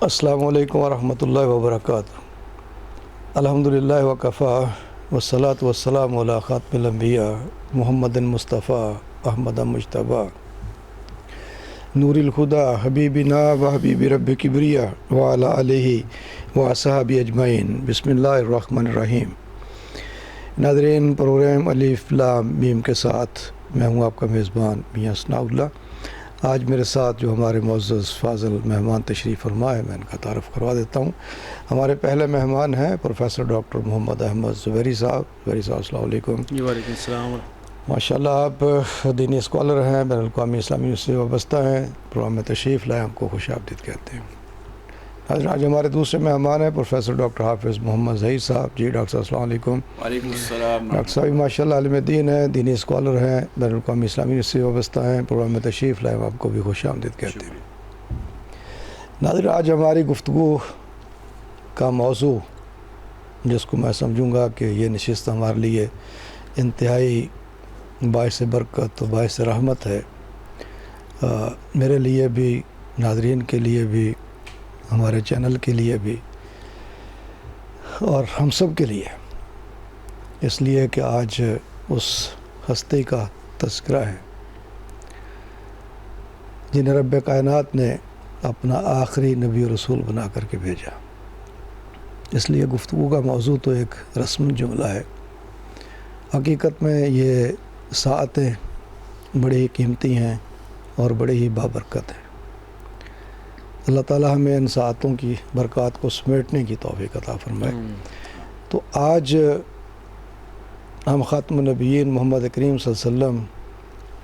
السلام علیکم ورحمۃ اللہ وبرکاتہ۔ الحمدللہ وکفا والصلاة والسلام علی خاتم الانبیاء محمد مصطفیٰ احمد مجتبیٰ نور الخدا حبیبنا و حبیب رب کبریہ وعلی آلہ وصحبہ اجمعین۔ بسم اللہ الرحمن الرحیم۔ ناظرین، پروگرام الف لام میم کے ساتھ میں ہوں آپ کا میزبان میاں ثناء اللہ۔ آج میرے ساتھ جو ہمارے معزز فاضل مہمان تشریف فرما ہے، میں ان کا تعارف کروا دیتا ہوں۔ ہمارے پہلے مہمان ہیں پروفیسر ڈاکٹر محمد احمد زبیری صاحب۔ زبیری صاحب السلام علیکم۔ جی وعلیکم السلام۔ ماشاءاللہ آپ دینی اسکالر ہیں، بین الاقوامی اسلامی یونیورسٹی سے وابستہ ہیں، پروگرام میں تشریف لائے، ہم کو خوش آمدید کہتے ہیں۔ آج ہمارے دوسرے مہمان ہیں پروفیسر ڈاکٹر حافظ محمد ظہیر صاحب۔ جی ڈاکٹر صاحب السلام علیکم۔ وعلیکم السلام۔ ڈاکٹر صاحب ماشاءاللہ عالم دین ہیں، دینی اسکالر ہیں، بین الاقوامی اسلامی یونیورسٹی سے وابستہ ہیں، پروگرام میں تشریف لائے، ہم آپ کو بھی خوش آمدید کہتے ہیں۔ ناظرین، آج ہماری گفتگو کا موضوع، جس کو میں سمجھوں گا کہ یہ نشست ہمارے لیے انتہائی باعث برکت و باعث رحمت ہے، میرے لیے بھی، ناظرین کے لیے بھی، ہمارے چینل کے لیے بھی، اور ہم سب کے لیے، اس لیے کہ آج اس ہستی کا تذکرہ ہے جنہیں رب کائنات نے اپنا آخری نبی و رسول بنا کر کے بھیجا۔ اس لیے گفتگو کا موضوع تو ایک رسم جملہ ہے، حقیقت میں یہ ساعتیں بڑی ہی قیمتی ہیں اور بڑی ہی بابرکت ہیں۔ اللہ تعالیٰ ہمیں ان ساعتوں کی برکات کو سمیٹنے کی توفیق عطا فرمائے۔ تو آج ہم خاتم النبیین محمد کریم صلی اللہ علیہ وسلم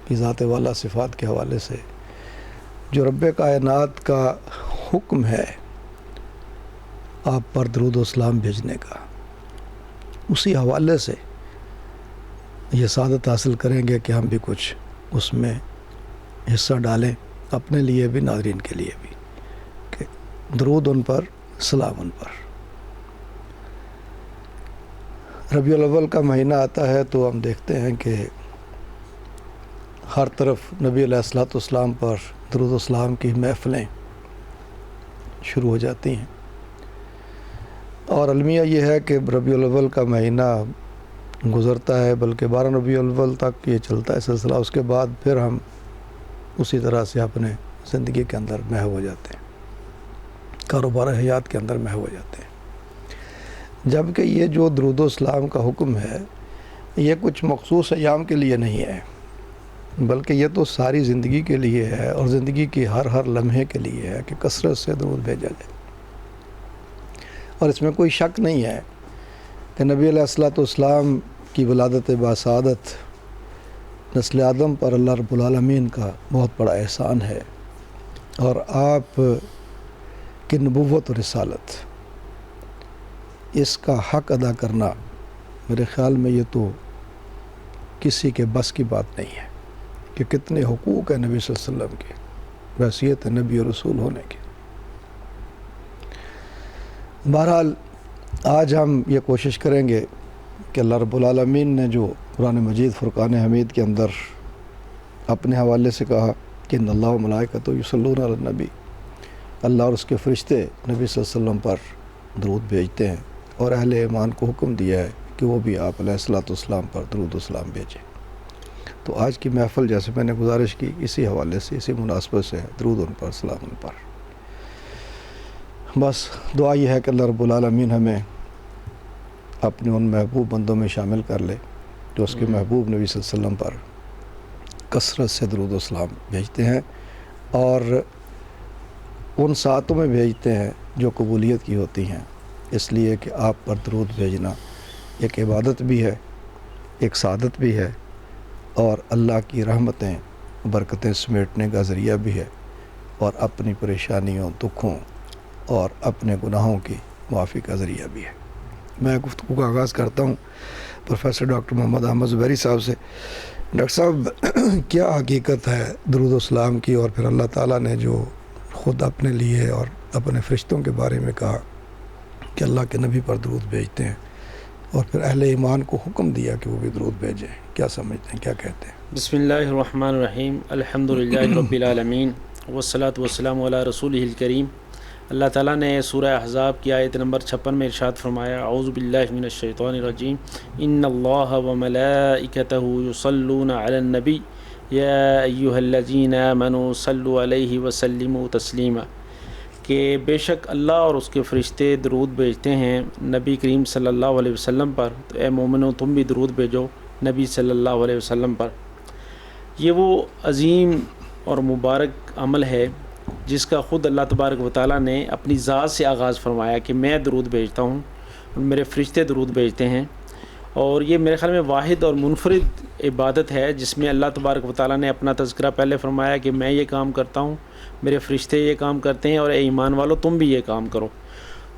کی ذات والا صفات کے حوالے سے جو رب کائنات کا حکم ہے آپ پر درود و سلام بھیجنے کا، اسی حوالے سے یہ سعادت حاصل کریں گے کہ ہم بھی کچھ اس میں حصہ ڈالیں، اپنے لیے بھی، ناظرین کے لیے بھی، کہ درود ان پر، سلام ان پر۔ ربیع الاول کا مہینہ آتا ہے تو ہم دیکھتے ہیں کہ ہر طرف نبی علیہ الصلوۃ والسلام پر درود و سلام کی محفلیں شروع ہو جاتی ہیں، اور المیہ یہ ہے کہ ربیع الاول کا مہینہ گزرتا ہے، بلکہ 12 ربیع الاول تک یہ چلتا ہے سلسلہ، اس کے بعد پھر ہم اسی طرح سے اپنے زندگی کے اندر محو ہو جاتے ہیں، کاروبار حیات کے اندر محو ہو جاتے ہیں۔ جبکہ یہ جو درود و سلام کا حکم ہے یہ کچھ مخصوص ایام کے لیے نہیں ہے، بلکہ یہ تو ساری زندگی کے لیے ہے، اور زندگی کی ہر لمحے کے لیے ہے کہ کثرت سے درود بھیجا جائے۔ اور اس میں کوئی شک نہیں ہے کہ نبی علیہ الصلوۃ والسلام کی ولادت باسعادت نسل آدم پر اللہ رب العالمین کا بہت بڑا احسان ہے، اور آپ کی نبوت و رسالت، اس کا حق ادا کرنا میرے خیال میں یہ تو کسی کے بس کی بات نہیں ہے کہ کتنے حقوق ہیں نبی صلی اللہ علیہ وسلم کے، حیثیت نبی و رسول ہونے کے۔ بہرحال آج ہم یہ کوشش کریں گے کہ اللہ رب العالمین نے جو قرآن مجید فرقان حمید کے اندر اپنے حوالے سے کہا کہ ان اللہ و ملائکتہ یصلون علی النبی، اللہ اور اس کے فرشتے نبی صلی اللہ علیہ وسلم پر درود بھیجتے ہیں، اور اہل ایمان کو حکم دیا ہے کہ وہ بھی آپ علیہ الصلوۃ والسلام پر درود و سلام بھیجیں۔ تو آج کی محفل، جیسے میں نے گزارش کی، اسی حوالے سے، اسی مناسبت سے درود ان پر، سلام ان پر۔ بس دعا یہ ہے کہ اللہ رب العالمین ہمیں اپنے ان محبوب بندوں میں شامل کر لے جو اس کے محبوب نبی صلی اللہ علیہ وسلم پر کثرت سے درود و سلام بھیجتے ہیں، اور ان ساعتوں میں بھیجتے ہیں جو قبولیت کی ہوتی ہیں، اس لیے کہ آپ پر درود بھیجنا ایک عبادت بھی ہے، ایک سعادت بھی ہے، اور اللہ کی رحمتیں، برکتیں سمیٹنے کا ذریعہ بھی ہے، اور اپنی پریشانیوں، دکھوں اور اپنے گناہوں کی معافی کا ذریعہ بھی ہے۔ میں گفتگو کا آغاز کرتا ہوں پروفیسر ڈاکٹر محمد احمد زبیری صاحب سے۔ ڈاکٹر صاحب، کیا حقیقت ہے درود و سلام کی، اور پھر اللہ تعالیٰ نے جو خود اپنے لیے اور اپنے فرشتوں کے بارے میں کہا کہ اللہ کے نبی پر درود بھیجتے ہیں، اور پھر اہل ایمان کو حکم دیا کہ وہ بھی درود بھیجیں، کیا سمجھتے ہیں، کیا کہتے ہیں؟ بسم اللہ الرحمن الرحیم، الحمدللہ رب العالمین، والصلاة والسلام علی رسولہ الکریم، اللہ تعالیٰ نے سورہ احزاب کی آیت نمبر 56 میں ارشاد فرمایا، اعوذ باللہ من الشیطان الرجیم، ان اللہ وملائکتہ یصلون علی النبی یا ایہا الذین آمنوا صلوا علیہ وسلموا تسلیما، کہ بے شک اللہ اور اس کے فرشتے درود بھیجتے ہیں نبی کریم صلی اللہ علیہ وسلم پر، تو اے مومنو تم بھی درود بھیجو نبی صلی اللہ علیہ وسلم پر۔ یہ وہ عظیم اور مبارک عمل ہے جس کا خود اللہ تبارک و تعالیٰ نے اپنی ذات سے آغاز فرمایا کہ میں درود بھیجتا ہوں اور میرے فرشتے درود بھیجتے ہیں، اور یہ میرے خیال میں واحد اور منفرد عبادت ہے جس میں اللہ تبارک و تعالیٰ نے اپنا تذکرہ پہلے فرمایا کہ میں یہ کام کرتا ہوں، میرے فرشتے یہ کام کرتے ہیں، اور اے ایمان والو تم بھی یہ کام کرو۔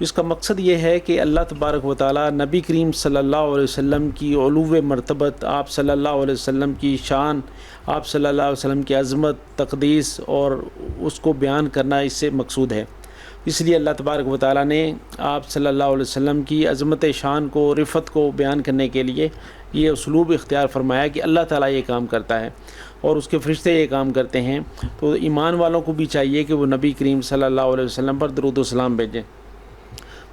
اس کا مقصد یہ ہے کہ اللہ تبارک و تعالیٰ نبی کریم صلی اللہ علیہ وسلم کی علو مرتبت، آپ صلی اللہ علیہ وسلم کی شان، آپ صلی اللہ علیہ وسلم کی عظمت، تقدیس اور اس کو بیان کرنا اس سے مقصود ہے۔ اس لیے اللہ تبارک و تعالیٰ نے آپ صلی اللہ علیہ وسلم کی عظمت شان کو، رفت کو بیان کرنے کے لیے یہ اسلوب اختیار فرمایا کہ اللہ تعالیٰ یہ کام کرتا ہے اور اس کے فرشتے یہ کام کرتے ہیں، تو ایمان والوں کو بھی چاہیے کہ وہ نبی کریم صلی اللہ علیہ وسلم پر درود و سلام بھیجیں۔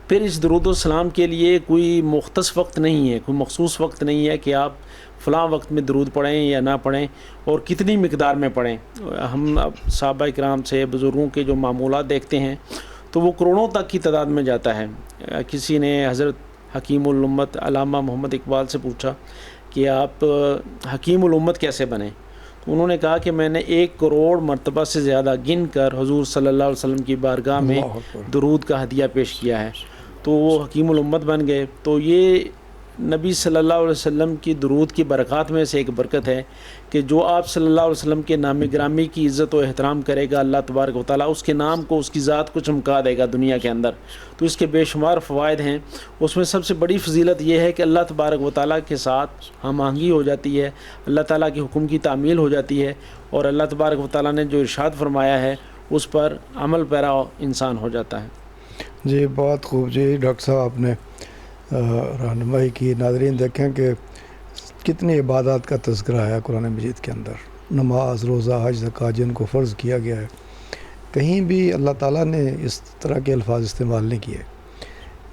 پھر اس درود و سلام کے لیے کوئی مختص وقت نہیں ہے، کوئی مخصوص وقت نہیں ہے کہ آپ فلاں وقت میں درود پڑھیں یا نہ پڑھیں اور کتنی مقدار میں پڑھیں۔ ہم اب صحابہ کرام سے، بزرگوں کے جو معمولات دیکھتے ہیں تو وہ کروڑوں تک کی تعداد میں جاتا ہے۔ کسی نے حضرت حکیم الامت علامہ محمد اقبال سے پوچھا کہ آپ حکیم الامت کیسے بنیں، تو انہوں نے کہا کہ میں نے 1 کروڑ مرتبہ سے زیادہ گن کر حضور صلی اللہ علیہ وسلم کی بارگاہ میں درود کا ہدیہ پیش کیا ہے، تو وہ حکیم الامت بن گئے۔ تو یہ نبی صلی اللہ علیہ وسلم کی درود کی برکات میں سے ایک برکت ہے کہ جو آپ صلی اللہ علیہ وسلم کے نام گرامی کی عزت و احترام کرے گا، اللہ تبارک و تعالیٰ اس کے نام کو، اس کی ذات کو چمکا دے گا دنیا کے اندر۔ تو اس کے بے شمار فوائد ہیں، اس میں سب سے بڑی فضیلت یہ ہے کہ اللہ تبارک و تعالیٰ کے ساتھ ہم آہنگی ہو جاتی ہے، اللہ تعالیٰ کے حکم کی تعمیل ہو جاتی ہے، اور اللہ تبارک و تعالیٰ نے جو ارشاد فرمایا ہے اس پر عمل پیرا انسان ہو جاتا ہے۔ جی بہت خوب جی ڈاکٹر صاحب آپ نے رہنمائی کی۔ ناظرین دیکھیں کہ کتنی عبادات کا تذکرہ ہے قرآن مجید کے اندر، نماز، روزہ، حج، زکوٰۃ جن کو فرض کیا گیا ہے، کہیں بھی اللہ تعالیٰ نے اس طرح کے الفاظ استعمال نہیں کیے،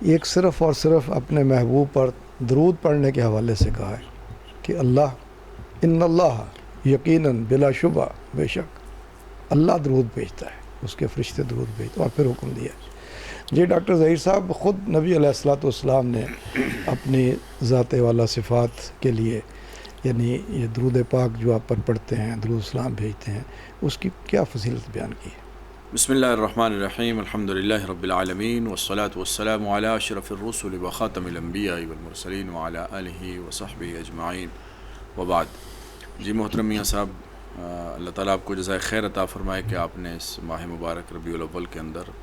ایک صرف اور صرف اپنے محبوب پر درود پڑھنے کے حوالے سے کہا ہے کہ ان اللہ یقیناً بلا شبہ، بے شک اللہ درود بھیجتا ہے، اس کے فرشتے درود بھیجتے ہیں، اور پھر حکم دیا۔ جی ڈاکٹر ظہیر صاحب، خود نبی علیہ والسلام نے اپنی ذات والا صفات کے لیے، یعنی یہ درود پاک جو آپ پر پڑھتے ہیں، درود السلام بھیجتے ہیں، اس کی کیا فضیلت بیان کی ہے؟ بسم اللہ الرحمن الرحیم، الحمدللہ رب العالمین، والصلاة والسلام علی اشرف الرسل وخاتم الانبیاء والمرسلین وعلی آلہ وصحبہ اجمعین، وبعد۔ جی محترم میاں صاحب، اللہ تعالیٰ آپ کو جزائے خیر عطا فرمائے کہ آپ نے اس ماہ مبارک ربیع الاول کے اندر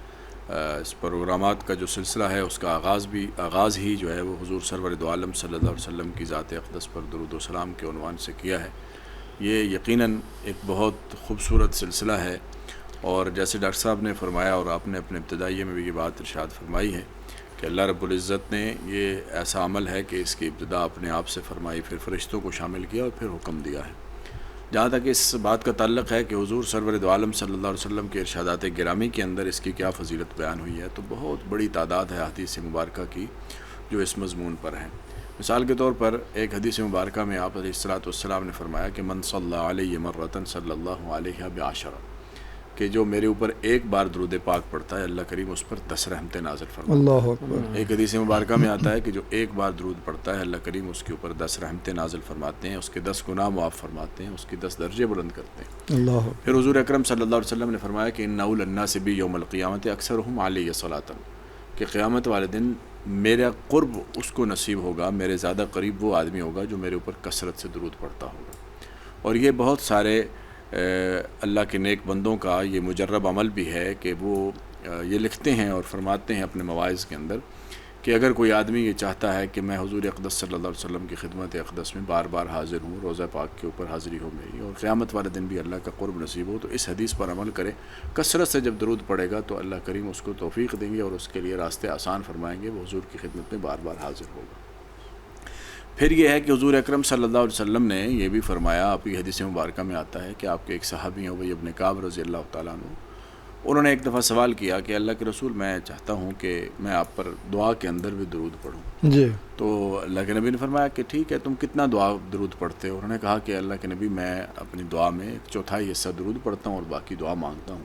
اس پروگرامات کا جو سلسلہ ہے اس کا آغاز ہی جو ہے وہ حضور سرور دو عالم صلی اللہ علیہ وسلم کی ذات اقدس پر درود و سلام کے عنوان سے کیا ہے۔ یہ یقیناً ایک بہت خوبصورت سلسلہ ہے، اور جیسے ڈاکٹر صاحب نے فرمایا اور آپ نے اپنے ابتدائیے میں بھی یہ بات ارشاد فرمائی ہے کہ اللہ رب العزت نے یہ ایسا عمل ہے کہ اس کی ابتدا اپنے آپ سے فرمائی، پھر فرشتوں کو شامل کیا اور پھر حکم دیا ہے۔ جہاں تک اس بات کا تعلق ہے کہ حضور سرور دو عالم صلی اللہ علیہ وسلم کے ارشادات گرامی کے اندر اس کی کیا فضیلت بیان ہوئی ہے، تو بہت بڑی تعداد ہے حدیث مبارکہ کی جو اس مضمون پر ہیں۔ مثال کے طور پر ایک حدیث مبارکہ میں آپ علیہ السلام نے فرمایا کہ من صلی علیہ مرۃ صلی اللہ علیہ بعشرہ، کہ جو میرے اوپر ایک بار درود پاک پڑھتا ہے اللہ کریم اس پر 10 رحمتیں نازل فرماتا ہے۔ اللہ اکبر۔ ایک حدیث مبارکہ میں آتا ہے کہ جو ایک بار درود پڑھتا ہے اللہ کریم اس کے اوپر 10 رحمتیں نازل فرماتے ہیں، اس کے 10 گناہ معاف فرماتے ہیں، اس کی 10 درجے بلند کرتے ہیں۔ اللہ اکبر۔ پھر حضور اکرم صلی اللہ علیہ وسلم نے فرمایا کہ ان اول الناس بی یوم القیامت اکثرهم علی صلاۃ، کہ قیامت والے دن میرا قرب اس کو نصیب ہوگا، میرے زیادہ قریب وہ آدمی ہوگا جو میرے اوپر کثرت سے درود پڑھتا ہوگا۔ اور یہ بہت سارے اللہ کے نیک بندوں کا یہ مجرب عمل بھی ہے کہ وہ یہ لکھتے ہیں اور فرماتے ہیں اپنے مواعظ کے اندر کہ اگر کوئی آدمی یہ چاہتا ہے کہ میں حضور اقدس صلی اللہ علیہ وسلم کی خدمت اقدس میں بار بار حاضر ہوں، روضہ پاک کے اوپر حاضری ہو میری، اور قیامت والے دن بھی اللہ کا قرب نصیب ہو، تو اس حدیث پر عمل کرے، کثرت سے جب درود پڑے گا تو اللہ کریم اس کو توفیق دیں گے اور اس کے لیے راستے آسان فرمائیں گے، وہ حضور کی خدمت میں بار بار حاضر ہوگا۔ پھر یہ ہے کہ حضور اکرم صلی اللہ علیہ وسلم نے یہ بھی فرمایا، آپ کی حدیث مبارکہ میں آتا ہے کہ آپ کے ایک صحابی ہیں ابی بن کعب رضی اللہ تعالیٰ عنہ، انہوں نے ایک دفعہ سوال کیا کہ اللہ کے رسول میں چاہتا ہوں کہ میں آپ پر دعا کے اندر بھی درود پڑھوں. جی. تو اللہ کے نبی نے فرمایا کہ ٹھیک ہے، تم کتنا درود پڑھتے ہو؟ انہوں نے کہا کہ اللہ کے نبی میں اپنی دعا میں 1/4 حصہ درود پڑھتا ہوں اور باقی دعا مانگتا ہوں.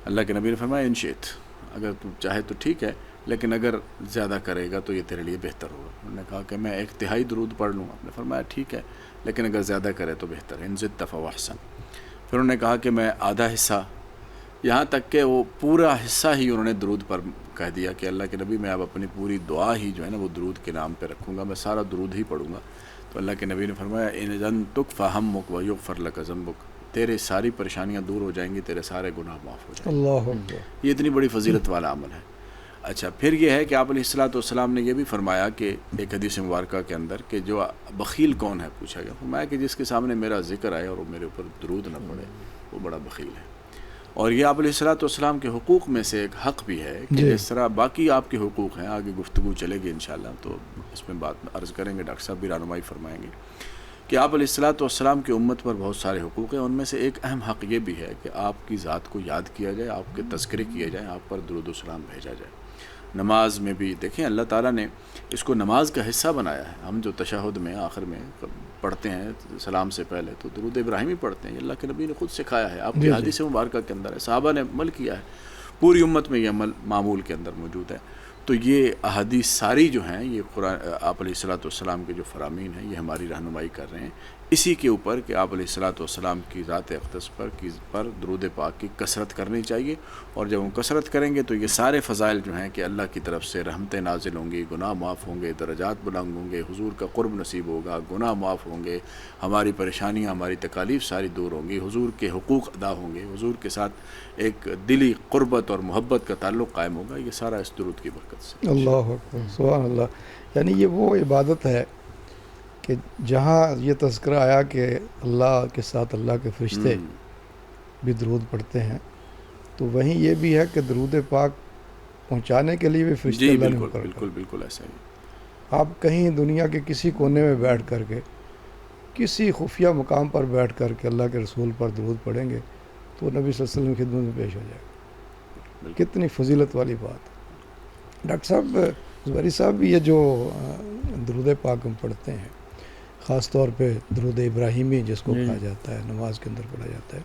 اللہ کے نبی نے فرمایا ان شئت، اگر تم چاہے تو ٹھیک ہے، لیکن اگر زیادہ کرے گا تو یہ تیرے لیے بہتر ہوگا. انہوں نے کہا کہ میں 1/3 درود پڑھ لوں. آپ نے فرمایا ٹھیک ہے، لیکن اگر زیادہ کرے تو بہتر ہے، ان زدت فہو احسن. پھر انہوں نے کہا کہ میں آدھا حصہ، یہاں تک کہ وہ پورا حصہ ہی انہوں نے درود پر کہہ دیا کہ اللہ کے نبی میں اب اپنی پوری دعا ہی جو ہے نا وہ درود کے نام پہ رکھوں گا، میں سارا درود ہی پڑھوں گا. تو اللہ کے نبی نے فرمایا ان ذن تکفی ہمک ویغفر لک ذنبک، تیرے ساری پریشانیاں دور ہو جائیں گی، تیرے سارے گناہ معاف ہو جائیں گے. اللہ اکبر. یہ اتنی بڑی فضیلت والا عمل ہے. اچھا، پھر یہ ہے کہ آپ علیہ الصلوۃ والسلام نے یہ بھی فرمایا کہ ایک حدیث مبارکہ کے اندر کہ جو بخیل کون ہے پوچھا گیا، فرمایا کہ جس کے سامنے میرا ذکر آئے اور وہ میرے اوپر درود نہ پڑے وہ بڑا بخیل ہے. اور یہ آپ علیہ الصلوۃ والسلام کے حقوق میں سے ایک حق بھی ہے کہ جس طرح باقی آپ کے حقوق ہیں، آگے گفتگو چلے گی انشاءاللہ تو اس میں بات عرض کریں گے، ڈاکٹر صاحب بھی رہنمائی فرمائیں گے کہ آپ علیہ الصلوۃ والسلام کی امت پر بہت سارے حقوق ہیں. ان میں سے ایک اہم حق یہ بھی ہے کہ آپ کی ذات کو یاد کیا جائے، آپ کے تذکرے کیے جائیں، آپ پر درود و سلام بھیجا جائے. نماز میں بھی دیکھیں اللہ تعالیٰ نے اس کو نماز کا حصہ بنایا ہے. ہم جو تشہد میں آخر میں پڑھتے ہیں سلام سے پہلے تو درود ابراہیمی پڑھتے ہیں. یہ اللہ کے نبی نے خود سکھایا ہے، آپ کی حدیث مبارکہ کے اندر ہے، صحابہ نے عمل کیا ہے، پوری امت میں یہ عمل معمول کے اندر موجود ہے. تو یہ احادیث ساری جو ہیں یہ قرآن آپ علیہ الصلوۃ والسلام کے جو فرامین ہیں یہ ہماری رہنمائی کر رہے ہیں اسی کے اوپر کہ آپ علیہ الصلوۃ والسلام کی ذات اقدس پر درود پاک کی کثرت کرنی چاہیے. اور جب ہم کثرت کریں گے تو یہ سارے فضائل جو ہیں کہ اللہ کی طرف سے رحمتیں نازل ہوں گی، گناہ معاف ہوں گے، درجات بلند ہوں گے، حضور کا قرب نصیب ہوگا، گناہ معاف ہوں گے، ہماری پریشانیاں ہماری تکالیف ساری دور ہوں گی، حضور کے حقوق ادا ہوں گے، حضور کے ساتھ ایک دلی قربت اور محبت کا تعلق قائم ہوگا. یہ سارا اس درود کی برکت سے. اللہ اکبر، سبحان اللہ. یعنی یہ وہ عبادت ہے کہ جہاں یہ تذکرہ آیا کہ اللہ کے ساتھ اللہ کے فرشتے بھی درود پڑھتے ہیں، تو وہیں یہ بھی ہے کہ درود پاک پہنچانے کے لیے بھی فرشتے جی اللہ نے بالکل مقرر بالکل بالکل ایسا ہی. آپ کہیں دنیا کے کسی کونے میں بیٹھ کر کے کسی خفیہ مقام پر بیٹھ کر کے اللہ کے رسول پر درود پڑھیں گے تو نبی صلی اللہ علیہ وسلم کی خدمت میں پیش ہو جائے گا. کتنی فضیلت والی بات. ڈاکٹر صاحب زبیری صاحب، یہ جو درود پاک ہم پڑھتے ہیں خاص طور پہ درود ابراہیمی جس کو کہا جاتا ہے، نماز کے اندر پڑھا جاتا ہے،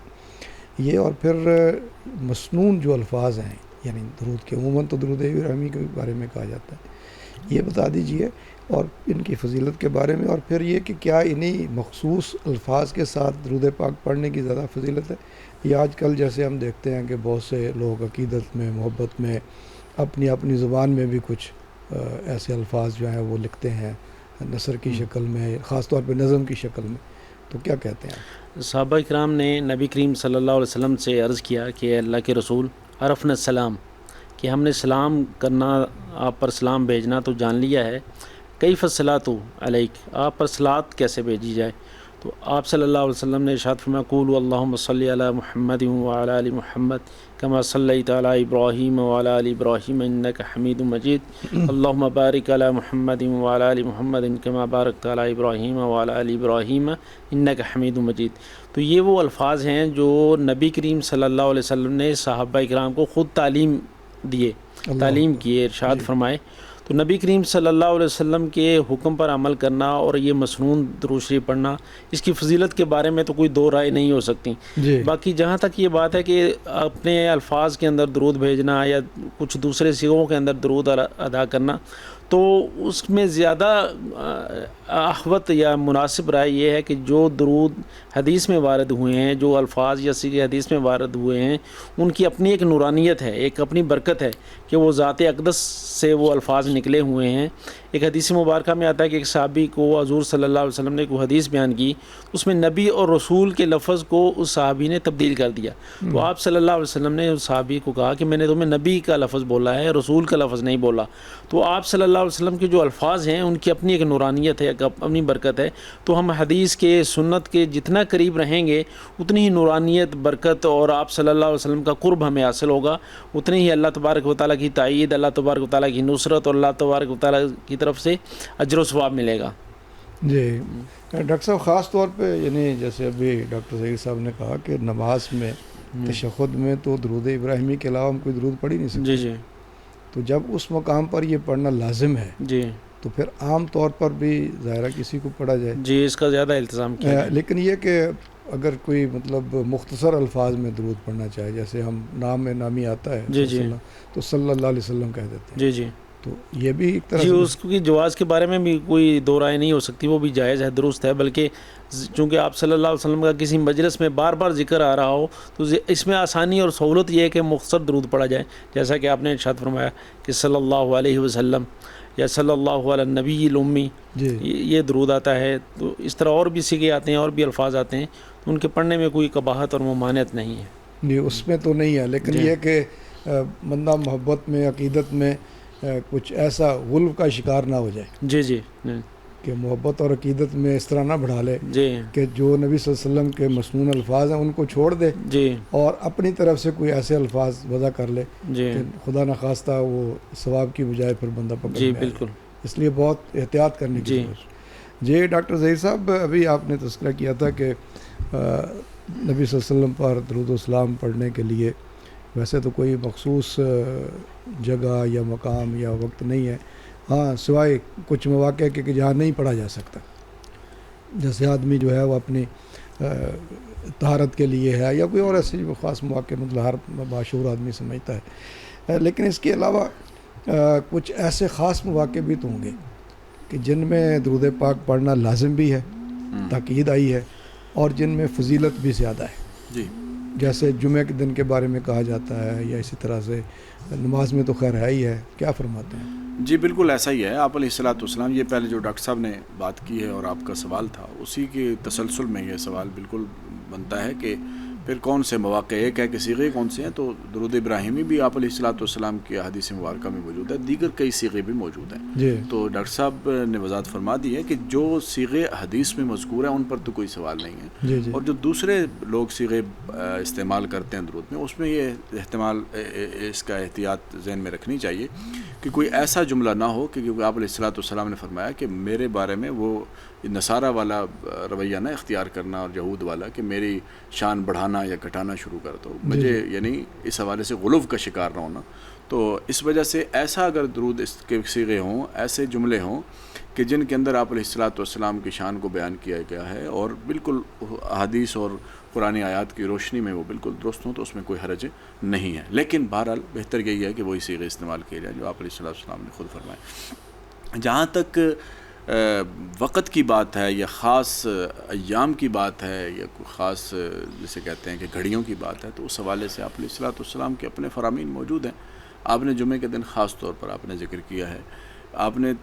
یہ اور پھر مسنون جو الفاظ ہیں، یعنی درود کے عموماً تو درود ابراہیمی کے بارے میں کہا جاتا ہے، یہ بتا دیجئے اور ان کی فضیلت کے بارے میں. اور پھر یہ کہ کیا انہی مخصوص الفاظ کے ساتھ درود پاک پڑھنے کی زیادہ فضیلت ہے، یا آج کل جیسے ہم دیکھتے ہیں کہ بہت سے لوگ عقیدت میں، محبت میں اپنی زبان میں بھی کچھ ایسے الفاظ جو ہیں وہ لکھتے ہیں نثر کی شکل میں، خاص طور پہ نظم کی شکل میں، تو کیا کہتے ہیں؟ صحابہ کرام نے نبی کریم صلی اللہ علیہ وسلم سے عرض کیا کہ اللہ کے رسول عرفنا السلام، کہ ہم نے سلام کرنا، آپ پر سلام بھیجنا تو جان لیا ہے، کیف الصلاۃ علیک، آپ پر صلات کیسے بھیجی جائے؟ تو آپ صلی اللہ علیہ وسلم نے ارشاد فرمایا قولوا اللہم صلی علی محمد وعلی آل محمد کما صلیت علی ابراہیم وعلی آل ابراہیم انک حمید مجید، اللہم بارک علی محمد وعلی آل محمد کما بارکت علی ابراہیم وعلی آل ابراہیم انک حمید مجید. تو یہ وہ الفاظ ہیں جو نبی کریم صلی اللہ علیہ وسلم نے صحابہ کرام کو خود تعلیم کیے، ارشاد فرمائے. تو نبی کریم صلی اللہ علیہ وسلم کے حکم پر عمل کرنا اور یہ مسنون درود شریف پڑھنا، اس کی فضیلت کے بارے میں تو کوئی دو رائے نہیں ہو سکتی. باقی جہاں تک یہ بات ہے کہ اپنے الفاظ کے اندر درود بھیجنا یا کچھ دوسرے صیغوں کے اندر درود ادا کرنا، تو اس میں زیادہ احوط یا مناسب رائے یہ ہے کہ جو درود حدیث میں وارد ہوئے ہیں، جو الفاظ یا صیغے حدیث میں وارد ہوئے ہیں، ان کی اپنی ایک نورانیت ہے، ایک اپنی برکت ہے کہ وہ ذات اقدس سے وہ الفاظ نکلے ہوئے ہیں. ایک حدیث مبارکہ میں آتا ہے کہ ایک صحابی کو حضور صلی اللہ علیہ وسلم نے کوئی حدیث بیان کی، اس میں نبی اور رسول کے لفظ کو اس صحابی نے تبدیل کر دیا. تو آپ صلی اللہ علیہ وسلم نے اس صحابی کو کہا کہ میں نے تمہیں نبی کا لفظ بولا ہے، رسول کا لفظ نہیں بولا. تو آپ صلی اللہ علیہ وسلم کے جو الفاظ ہیں ان کی اپنی ایک نورانیت ہے، ایک اپنی برکت ہے. تو ہم حدیث کے، سنت کے جتنا قریب رہیں گے اتنی ہی نورانیت، برکت اور آپ صلی اللہ علیہ وسلم کا قرب ہمیں حاصل ہوگا، اتنی ہی اللہ تبارک و تعالیٰ کی تائید، اللہ تبارک و تعالیٰ کی نصرت اور اللہ تبارک و تعالیٰ کی طرف سے اجر و ثواب ملے گا. جی ڈاکٹر صاحب، خاص طور پہ یعنی جیسے ابھی ڈاکٹر ظہیر صاحب نے کہا کہ نماز میں تشہد میں تو درود ابراہیمی کے علاوہ ہم کوئی درود پڑھ ہی نہیں سکتے. جی جی تو جب اس مقام پر یہ پڑھنا لازم ہے جی تو پھر عام طور پر بھی ظاہرہ کسی کو پڑھا جائے. جی اس کا زیادہ التزام کیا جائے. لیکن یہ کہ اگر کوئی مطلب مختصر الفاظ میں درود پڑھنا چاہے، جیسے ہم نام میں نامی آتا ہے جی جی تو صلی اللہ علیہ وسلم کہہ دیتے ہیں. جی جی تو یہ بھی ایک طرح جی سے اس کی جواز کے بارے میں بھی کوئی دو رائے نہیں ہو سکتی، وہ بھی جائز ہے، درست ہے. بلکہ چونکہ آپ صلی اللہ علیہ وسلم کا کسی مجلس میں بار بار ذکر آ رہا ہو تو اس میں آسانی اور سہولت یہ ہے کہ مختصر درود پڑھا جائے، جیسا کہ آپ نے ارشاد فرمایا کہ صلی اللہ علیہ وسلم یا صلی اللہ علی النبی الامی، جی یہ درود آتا ہے. تو اس طرح اور بھی صیغے آتے ہیں، اور بھی الفاظ آتے ہیں، تو ان کے پڑھنے میں کوئی قباحت اور ممانعت نہیں ہے. جی اس میں تو نہیں ہے، لیکن جی یہ کہ بندہ محبت میں عقیدت میں کچھ ایسا غلو کا شکار نہ ہو جائے جی جی کہ محبت اور عقیدت میں اس طرح نہ بڑھا لے جی کہ جو نبی صلی اللہ علیہ وسلم کے مسنون الفاظ ہیں ان کو چھوڑ دے جی اور اپنی طرف سے کوئی ایسے الفاظ وضع کر لے جی کہ خدا نخواستہ وہ ثواب کی بجائے پھر بندہ پکڑ جی میں آ جائے. بالکل. اس لیے بہت احتیاط کرنے کی جی ضرورت. جی ڈاکٹر ظہیر صاحب، ابھی آپ نے تذکرہ کیا تھا کہ نبی صلی اللہ علیہ وسلم پر درود و السلام پڑھنے کے لیے ویسے تو کوئی مخصوص جگہ یا مقام یا وقت نہیں ہے، ہاں سوائے کچھ مواقع کے کہ جہاں نہیں پڑھا جا سکتا، جیسے آدمی جو ہے وہ اپنی طہارت کے لیے ہے یا کوئی اور ایسے خاص مواقع مطلب ہر باشعور آدمی سمجھتا ہے. لیکن اس کے علاوہ کچھ ایسے خاص مواقع بھی تو ہوں گے کہ جن میں درود پاک پڑھنا لازم بھی ہے، تاکید آئی ہے، اور جن میں فضیلت بھی زیادہ ہے. جی جیسے جمعہ کے دن کے بارے میں کہا جاتا ہے، یا اسی طرح سے نماز میں تو خیر ہے ہی ہے. کیا فرماتے ہیں؟ جی بالکل ایسا ہی ہے. آپ علیہ الصلوۃ والسلام، یہ پہلے جو ڈاکٹر صاحب نے بات کی ہے اور آپ کا سوال تھا، اسی کے تسلسل میں یہ سوال بالکل بنتا ہے کہ پھر کون سے مواقع، ایک ہے کہ صیغے کون سے ہیں. تو درود ابراہیمی بھی آپ علیہ الصلوۃ والسلام کی احادیث مبارکہ میں موجود ہے، دیگر کئی صیغے بھی موجود ہیں. جی تو ڈاکٹر صاحب نے وضاحت فرما دی ہے کہ جو صیغے حدیث میں مذکور ہیں ان پر تو کوئی سوال نہیں ہے. جی جی اور جو دوسرے لوگ صیغے استعمال کرتے ہیں درود میں، اس میں یہ احتمال، اس کا احتیاط ذہن میں رکھنی چاہیے کہ کوئی ایسا جملہ نہ ہو کہ کیونکہ آپ علیہ الصلوۃ والسلام نے فرمایا کہ میرے بارے میں وہ نصارہ والا رویہ نہ اختیار کرنا اور یہود والا کہ میری شان بڑھانا یا گھٹانا شروع کر دو، مجھے یعنی اس حوالے سے غلو کا شکار نہ ہونا. تو اس وجہ سے ایسا اگر درود اس کے صیغے ہوں، ایسے جملے ہوں کہ جن کے اندر آپ علیہ الصلوۃ والسلام کی شان کو بیان کیا گیا ہے اور بالکل احادیث اور قرآن آیات کی روشنی میں وہ بالکل درست ہوں، تو اس میں کوئی حرج نہیں ہے. لیکن بہرحال بہتر یہی ہے کہ وہی صیغے استعمال کیے جائیں جو آپ علیہ الصلوۃ والسلام نے خود فرمائے. جہاں تک وقت کی بات ہے یا خاص ایام کی بات ہے یا کوئی خاص جسے کہتے ہیں کہ گھڑیوں کی بات ہے، تو اس حوالے سے آپ علیہ الصلوۃ والسلام کے اپنے فرامین موجود ہیں. آپ نے جمعے کے دن خاص طور پر آپ نے ذکر کیا ہے، آپ نے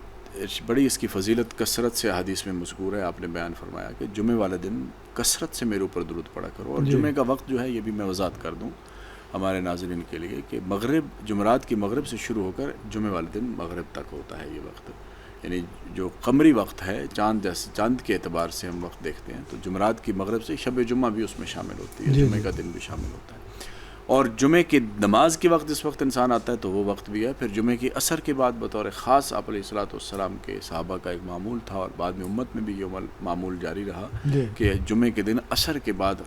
بڑی اس کی فضیلت کثرت سے حدیث میں مذکور ہے. آپ نے بیان فرمایا کہ جمعے والے دن کثرت سے میرے اوپر درود پڑا کرو. اور جمعے کا وقت جو ہے یہ بھی میں وضاحت کر دوں ہمارے ناظرین کے لیے کہ مغرب، جمعرات کی مغرب سے شروع ہو کر جمعے والے دن مغرب تک ہوتا ہے یہ وقت. یعنی جو قمری وقت ہے، چاند کے اعتبار سے ہم وقت دیکھتے ہیں، تو جمعرات کی مغرب سے شب جمعہ بھی اس میں شامل ہوتی ہے، جمعے کا دن بھی شامل ہوتا ہے. اور جمعے کی نماز کے وقت اس وقت انسان آتا ہے تو وہ وقت بھی ہے. پھر جمعے کی عصر کے بعد بطور خاص آپ علیہ الصلوۃ والسلام کے صحابہ کا ایک معمول تھا اور بعد میں امت میں بھی یہ معمول جاری رہا کہ جمعے کے دن عصر کے بعد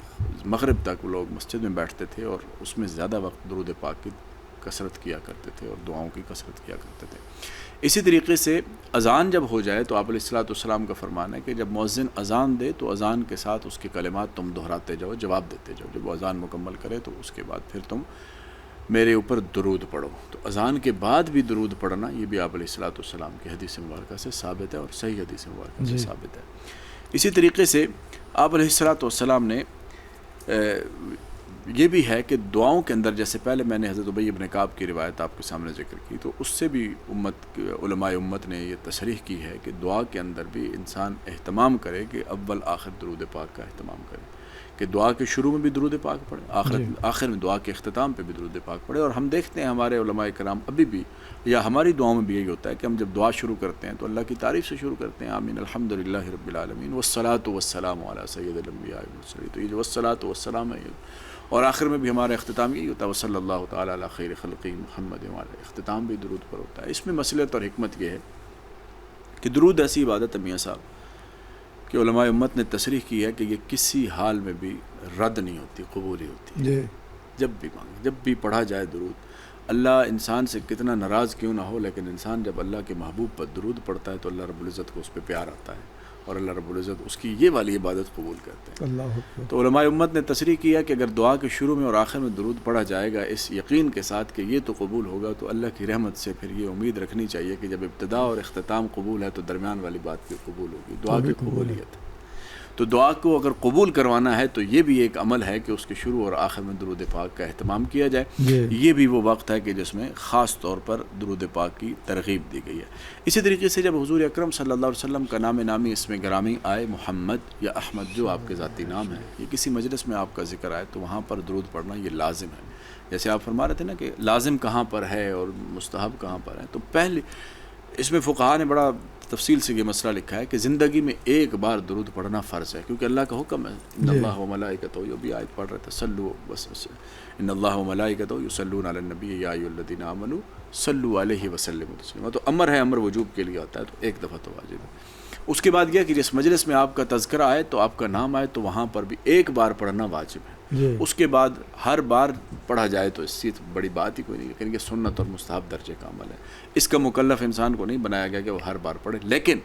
مغرب تک لوگ مسجد میں بیٹھتے تھے اور اس میں زیادہ وقت درود پاک کی کثرت کیا کرتے تھے اور دعاؤں کی کثرت کیا کرتے تھے. اسی طریقے سے اذان جب ہو جائے تو آپ علیہ الصلوۃ والسلام کا فرمان ہے کہ جب مؤذن اذان دے تو اذان کے ساتھ اس کے کلمات تم دہراتے جاؤ، جواب دیتے جاؤ. جب وہ اذان مکمل کرے تو اس کے بعد پھر تم میرے اوپر درود پڑھو. تو اذان کے بعد بھی درود پڑھنا یہ بھی آپ علیہ الصلوۃ والسلام کی حدیث مبارکہ سے ثابت ہے اور صحیح حدیث مبارکہ سے ثابت ہے. اسی طریقے سے آپ علیہ الصلوۃ والسلام نے یہ بھی ہے کہ دعاؤں کے اندر، جیسے پہلے میں نے حضرت ابی بن کعب کی روایت آپ کے سامنے ذکر کی، تو اس سے بھی علماء امت نے یہ تصریح کی ہے کہ دعا کے اندر بھی انسان اہتمام کرے کہ اول آخر درود پاک کا اہتمام کرے، کہ دعا کے شروع میں بھی درود پاک پڑھے، آخر میں دعا کے اختتام پہ بھی درود پاک پڑھے. اور ہم دیکھتے ہیں ہمارے علماء کرام ابھی بھی، یا ہماری دعاؤں میں بھی یہی ہوتا ہے کہ ہم جب دعا شروع کرتے ہیں تو اللہ کی تعریف سے شروع کرتے ہیں، آمین الحمدللہ رب العالمین والصلاۃ والسلام علی سید الانبیاء والمرسلین. تو یہ جو والصلاۃ والسلام ہے، اور آخر میں بھی ہمارا اختتام یہی ہوتا ہے وصلی اللہ تعالیٰ علی خیر خلقہ محمد. ہمارا اختتام بھی درود پر ہوتا ہے. اس میں مصلحت اور حکمت یہ ہے کہ درود ایسی عبادت ہے میاں صاحب کہ علماء امت نے تصریح کی ہے کہ یہ کسی حال میں بھی رد نہیں ہوتی، قبول ہی ہوتی ہے۔ جی جب بھی مانگے، جب بھی پڑھا جائے درود، اللہ انسان سے کتنا ناراض کیوں نہ ہو، لیکن انسان جب اللہ کے محبوب پر درود پڑھتا ہے تو اللہ رب العزت کو اس پہ پیار آتا ہے، اور اللہ رب العزت اس کی یہ والی عبادت قبول کرتے ہیں۔ اللہ اکبر۔ تو علماء امت نے تصریح کیا کہ اگر دعا کے شروع میں اور آخر میں درود پڑھا جائے گا اس یقین کے ساتھ کہ یہ تو قبول ہوگا، تو اللہ کی رحمت سے پھر یہ امید رکھنی چاہیے کہ جب ابتدا اور اختتام قبول ہے تو درمیان والی بات بھی قبول ہوگی، دعا کی قبولیت ہے۔ تو دعا کو اگر قبول کروانا ہے تو یہ بھی ایک عمل ہے کہ اس کے شروع اور آخر میں درود پاک کا اہتمام کیا جائے۔ یہ بھی وہ وقت ہے کہ جس میں خاص طور پر درود پاک کی ترغیب دی گئی ہے۔ اسی طریقے سے جب حضور اکرم صلی اللہ علیہ وسلم کا نام نامی اس میں گرامی آئے، محمد یا احمد جو آپ کے ذاتی نام ہے، یہ کسی مجلس میں آپ کا ذکر آئے تو وہاں پر درود پڑھنا یہ لازم ہے۔ جیسے آپ فرما رہے تھے نا کہ لازم کہاں پر ہے اور مستحب کہاں پر ہے، تو پہلے اس میں فقہاء نے بڑا تفصیل سے یہ مسئلہ لکھا ہے کہ زندگی میں ایک بار درود پڑھنا فرض ہے، کیونکہ اللہ کا حکم ہے، ان اللہ و ملائکتہ، یہ بھی آیت پڑھ رہے تھے، صلو بس ان اللہ و ملائکتہ یصلون علی النبی یا ایھا الذین آمنوا صلوا علیہ وسلموا تسلیما۔ تو امر ہے، امر وجوب کے لیے آتا ہے، تو ایک دفعہ تو واجب ہے۔ اس کے بعد یہ کہ جس مجلس میں آپ کا تذکرہ آئے تو آپ کا نام آئے تو وہاں پر بھی ایک بار پڑھنا واجب ہے۔ اس کے بعد ہر بار پڑھا جائے تو اس سے بڑی بات ہی کوئی نہیں، لیکن یہ سنت اور مستحب درجے کا عمل ہے۔ اس کا مکلف انسان کو نہیں بنایا گیا کہ وہ ہر بار پڑھے، لیکن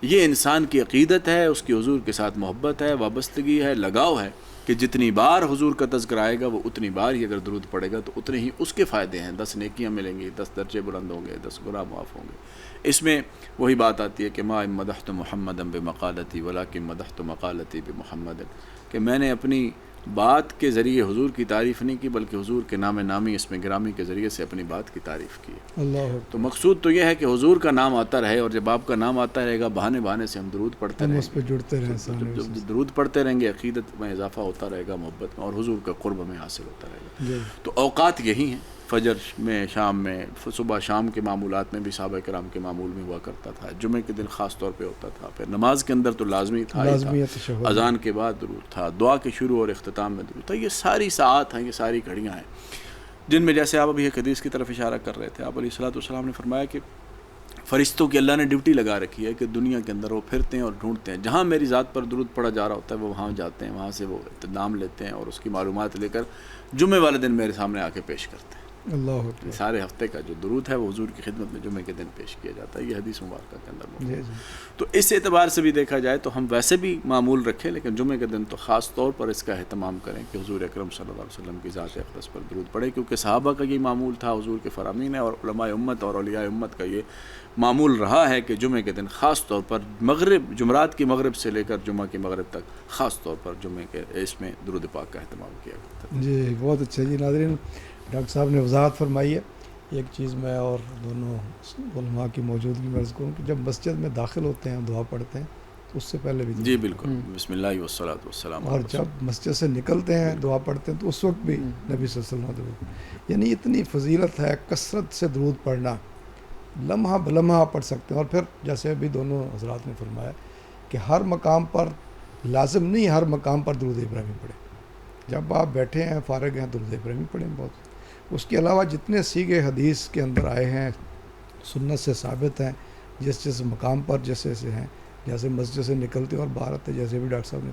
یہ انسان کی عقیدت ہے، اس کی حضور کے ساتھ محبت ہے، وابستگی ہے، لگاؤ ہے کہ جتنی بار حضور کا تذکرہ آئے گا وہ اتنی بار ہی اگر درود پڑھے گا تو اتنے ہی اس کے فائدے ہیں، 10 نیکیاں ملیں گی، 10 درجے بلند ہوں گے، 10 گناہ معاف ہوں گے۔ اس میں وہی بات آتی ہے کہ ما مدحت محمدا بمقالتی ولکن مدحت مقالتی بمحمد، کہ میں نے اپنی بات کے ذریعے حضور کی تعریف نہیں کی بلکہ حضور کے نام نامی اس میں گرامی کے ذریعے سے اپنی بات کی تعریف کی۔ اللہ تو مقصود تو یہ ہے کہ حضور کا نام آتا رہے، اور جب آپ کا نام آتا رہے گا بہانے بہانے سے ہم درود پڑھتے رہیں گے، اس پہ جڑتے رہیں، جب درود پڑھتے رہیں گے عقیدت میں اضافہ ہوتا رہے گا، محبت میں، اور حضور کا قرب ہمیں حاصل ہوتا رہے گا۔ تو اوقات یہی ہیں، فجر میں، شام میں، صبح شام کے معمولات میں بھی صحابہ کرام کے معمول میں ہوا کرتا تھا، جمعے کے دن خاص طور پہ ہوتا تھا، پھر نماز کے اندر تو لازمی تھا، اذان کے بعد درود تھا، دعا کے شروع اور اختتام میں درود تھا۔ یہ ساری ساعات ہیں، یہ ساری گھڑیاں ہیں جن میں جیسے آپ ابھی ایک حدیث کی طرف اشارہ کر رہے تھے، آپ علیہ الصلوۃ والسلام نے فرمایا کہ فرشتوں کی اللہ نے ڈیوٹی لگا رکھی ہے کہ دنیا کے اندر وہ پھرتے ہیں اور ڈھونڈتے ہیں، جہاں میری ذات پر درود پڑھا جا رہا ہوتا ہے وہ وہاں جاتے ہیں، وہاں سے وہ نام لیتے ہیں اور اس کی معلومات لے کر جمعے والے دن میرے سامنے آ کے پیش کرتے ہیں۔ اللہ سارے ہفتے کا جو درود ہے وہ حضور کی خدمت میں جمعے کے دن پیش کیا جاتا ہے، یہ حدیث مبارکہ کے اندر موجود ہے۔ تو اس اعتبار سے بھی دیکھا جائے تو ہم ویسے بھی معمول رکھیں، لیکن جمعے کے دن تو خاص طور پر اس کا اہتمام کریں کہ حضور اکرم صلی اللہ علیہ وسلم کی ذات اقدس پر درود پڑھیں، کیونکہ صحابہ کا یہ معمول تھا، حضور کے فرامین ہے، اور علماء امت اور اولیاء امت کا یہ معمول رہا ہے کہ جمعے کے دن خاص طور پر جمعرات کی مغرب سے لے کر جمعہ کی مغرب تک خاص طور پر جمعے کے اس میں درود پاک کا اہتمام کیا جاتا ہے۔ جی بہت اچھا جی۔ ناظرین، ڈاکٹر صاحب نے وضاحت فرمائی ہے۔ ایک چیز میں اور دونوں علماء کی موجودگی میں عرض کروں کہ جب مسجد میں داخل ہوتے ہیں دعا پڑھتے ہیں تو اس سے پہلے بھی جی بالکل، بسم اللہ والصلاۃ والسلام، اور جب مسجد سے نکلتے ہیں دعا پڑھتے ہیں تو اس وقت بھی نبی صلی اللہ علیہ وسلم، یعنی اتنی فضیلت ہے کثرت سے درود پڑھنا، لمحہ بلمحہ پڑھ سکتے ہیں۔ اور پھر جیسے ابھی دونوں حضرات نے فرمایا کہ ہر مقام پر لازم نہیں، ہر مقام پر درود ابراہیمی پڑھیں، جب آپ بیٹھے ہیں فارغ ہیں درود ابراہیمی پڑھیں بہت۔ اس کے علاوہ جتنے سیغے حدیث کے اندر آئے ہیں سنت سے ثابت ہیں، جس مقام پر جیسے ہیں، جیسے مسجد سے نکلتے اور باہر آتے جیسے بھی ڈاکٹر صاحب نے،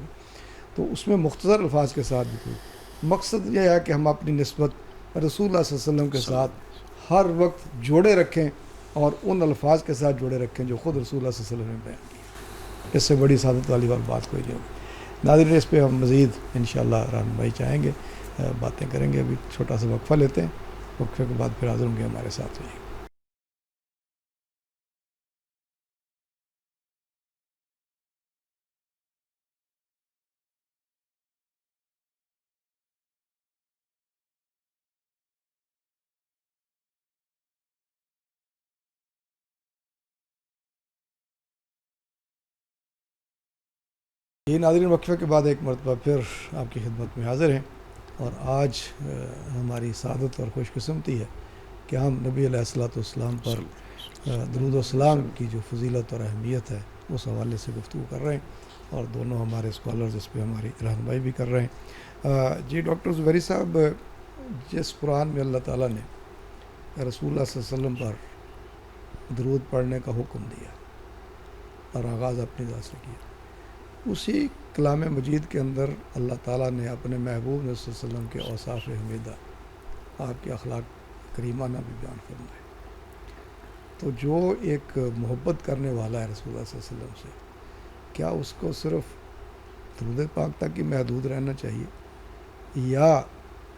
تو اس میں مختصر الفاظ کے ساتھ بھی کوئی مقصد یہ ہے کہ ہم اپنی نسبت رسول اللہ صلی اللہ علیہ وسلم کے ساتھ ہر وقت جوڑے رکھیں اور ان الفاظ کے ساتھ جوڑے رکھیں جو خود رسول اللہ صلی اللہ علیہ وسلم نے بیان کی۔ اس سے بڑی سعادت والی بات کوئی نہیں ہوگی۔ ناظرین، اس پہ ہم مزید انشاءاللہ رہنمائی چاہیں گے، باتیں کریں گے۔ ابھی چھوٹا سا وقفہ لیتے ہیں، وقفے کے بعد پھر حاضر ہوں گے، ہمارے ساتھ رہیے۔ یہ ناظرین، وقفے کے بعد ایک مرتبہ پھر آپ کی خدمت میں حاضر ہیں، اور آج ہماری سعادت اور خوش قسمتی ہے کہ ہم نبی علیہ الصلوۃ والسلام پر درود و سلام کی جو فضیلت اور اہمیت ہے اس حوالے سے گفتگو کر رہے ہیں، اور دونوں ہمارے اسکالرز اس پہ ہماری رہنمائی بھی کر رہے ہیں۔ جی ڈاکٹر زبیری صاحب، جس قرآن میں اللہ تعالیٰ نے رسول اللہ صلی اللہ علیہ وسلم پر درود پڑھنے کا حکم دیا اور آغاز اپنی ذات سے کیا، اسی کلام مجید کے اندر اللہ تعالیٰ نے اپنے محبوب صلی اللہ علیہ وسلم کے اوصاف حمیدہ، آپ کے اخلاق کریمانہ بھی بیان فرمائے۔ تو جو ایک محبت کرنے والا ہے رسول اللہ صلی اللہ علیہ وسلم سے، کیا اس کو صرف درود پاک تک ہی محدود رہنا چاہیے، یا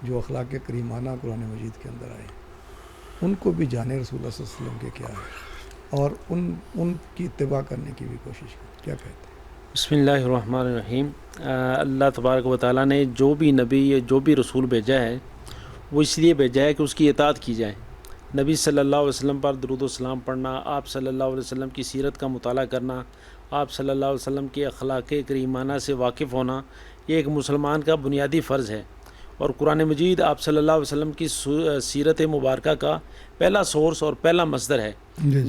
جو اخلاق کریمانہ قرآن مجید کے اندر آئے ان کو بھی جانے رسول اللہ صلی اللہ علیہ وسلم کے کیا ہے، اور ان کی اتباع کرنے کی بھی کوشش کریں؟ کیا کہتے ہیں؟ بسم اللہ الرحمن الرحیم۔ اللہ تبارک و تعالیٰ نے جو بھی نبی یا جو بھی رسول بھیجا ہے وہ اس لیے بھیجا ہے کہ اس کی اطاعت کی جائے۔ نبی صلی اللہ علیہ وسلم پر درود و سلام پڑھنا، آپ صلی اللہ علیہ وسلم کی سیرت کا مطالعہ کرنا، آپ صلی اللہ علیہ وسلم کے اخلاق کریمانہ سے واقف ہونا، یہ ایک مسلمان کا بنیادی فرض ہے۔ اور قرآن مجید آپ صلی اللہ علیہ وسلم کی سیرت مبارکہ کا پہلا سورس اور پہلا مصدر ہے۔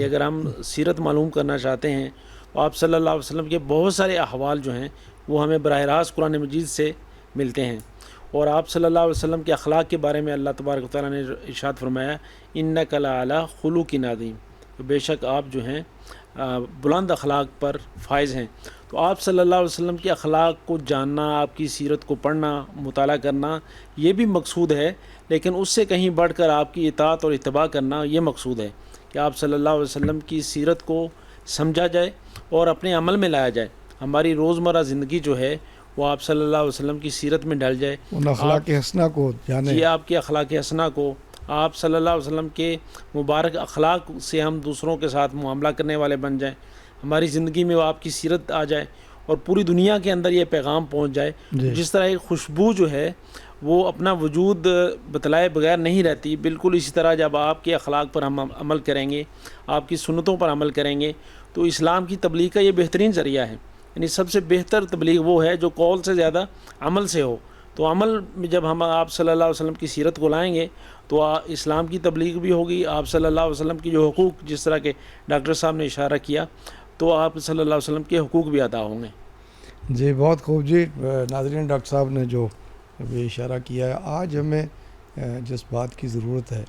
اگر ہم سیرت معلوم کرنا چاہتے ہیں تو آپ صلی اللہ علیہ وسلم کے بہت سارے احوال جو ہیں وہ ہمیں براہ راست قرآن مجید سے ملتے ہیں۔ اور آپ صلی اللہ علیہ وسلم کے اخلاق کے بارے میں اللہ تبارک و تعالیٰ نے ارشاد فرمایا، اِنَّکَ لَعَلَىٰ خُلُقٍ عَظِیمٍ، بے شک آپ جو ہیں بلند اخلاق پر فائز ہیں۔ تو آپ صلی اللہ علیہ وسلم کے اخلاق کو جاننا، آپ کی سیرت کو پڑھنا، مطالعہ کرنا، یہ بھی مقصود ہے، لیکن اس سے کہیں بڑھ کر آپ کی اطاعت اور اتباع کرنا یہ مقصود ہے کہ آپ صلی اللہ علیہ وسلم کی سیرت کو سمجھا جائے اور اپنے عمل میں لایا جائے۔ ہماری روزمرہ زندگی جو ہے وہ آپ صلی اللہ علیہ وسلم کی سیرت میں ڈھل جائے، ان اخلاق حسنہ کو جانے، جی آپ کے اخلاق حسنہ کو، آپ صلی اللہ علیہ وسلم کے مبارک اخلاق سے ہم دوسروں کے ساتھ معاملہ کرنے والے بن جائیں، ہماری زندگی میں وہ آپ کی سیرت آ جائے اور پوری دنیا کے اندر یہ پیغام پہنچ جائے۔ جس طرح ایک خوشبو جو ہے وہ اپنا وجود بتلائے بغیر نہیں رہتی، بالکل اسی طرح جب آپ کے اخلاق پر ہم عمل کریں گے، آپ کی سنتوں پر عمل کریں گے، تو اسلام کی تبلیغ کا یہ بہترین ذریعہ ہے۔ یعنی سب سے بہتر تبلیغ وہ ہے جو قول سے زیادہ عمل سے ہو۔ تو عمل میں جب ہم آپ صلی اللہ علیہ وسلم کی سیرت کو لائیں گے تو اسلام کی تبلیغ بھی ہوگی، آپ صلی اللہ علیہ وسلم کی جو حقوق، جس طرح کہ ڈاکٹر صاحب نے اشارہ کیا، تو آپ صلی اللہ علیہ وسلم کے حقوق بھی ادا ہوں گے۔ جی بہت خوب۔ جی ناظرین، ڈاکٹر صاحب نے جو ابھی اشارہ کیا ہے، آج ہمیں جس بات کی ضرورت ہے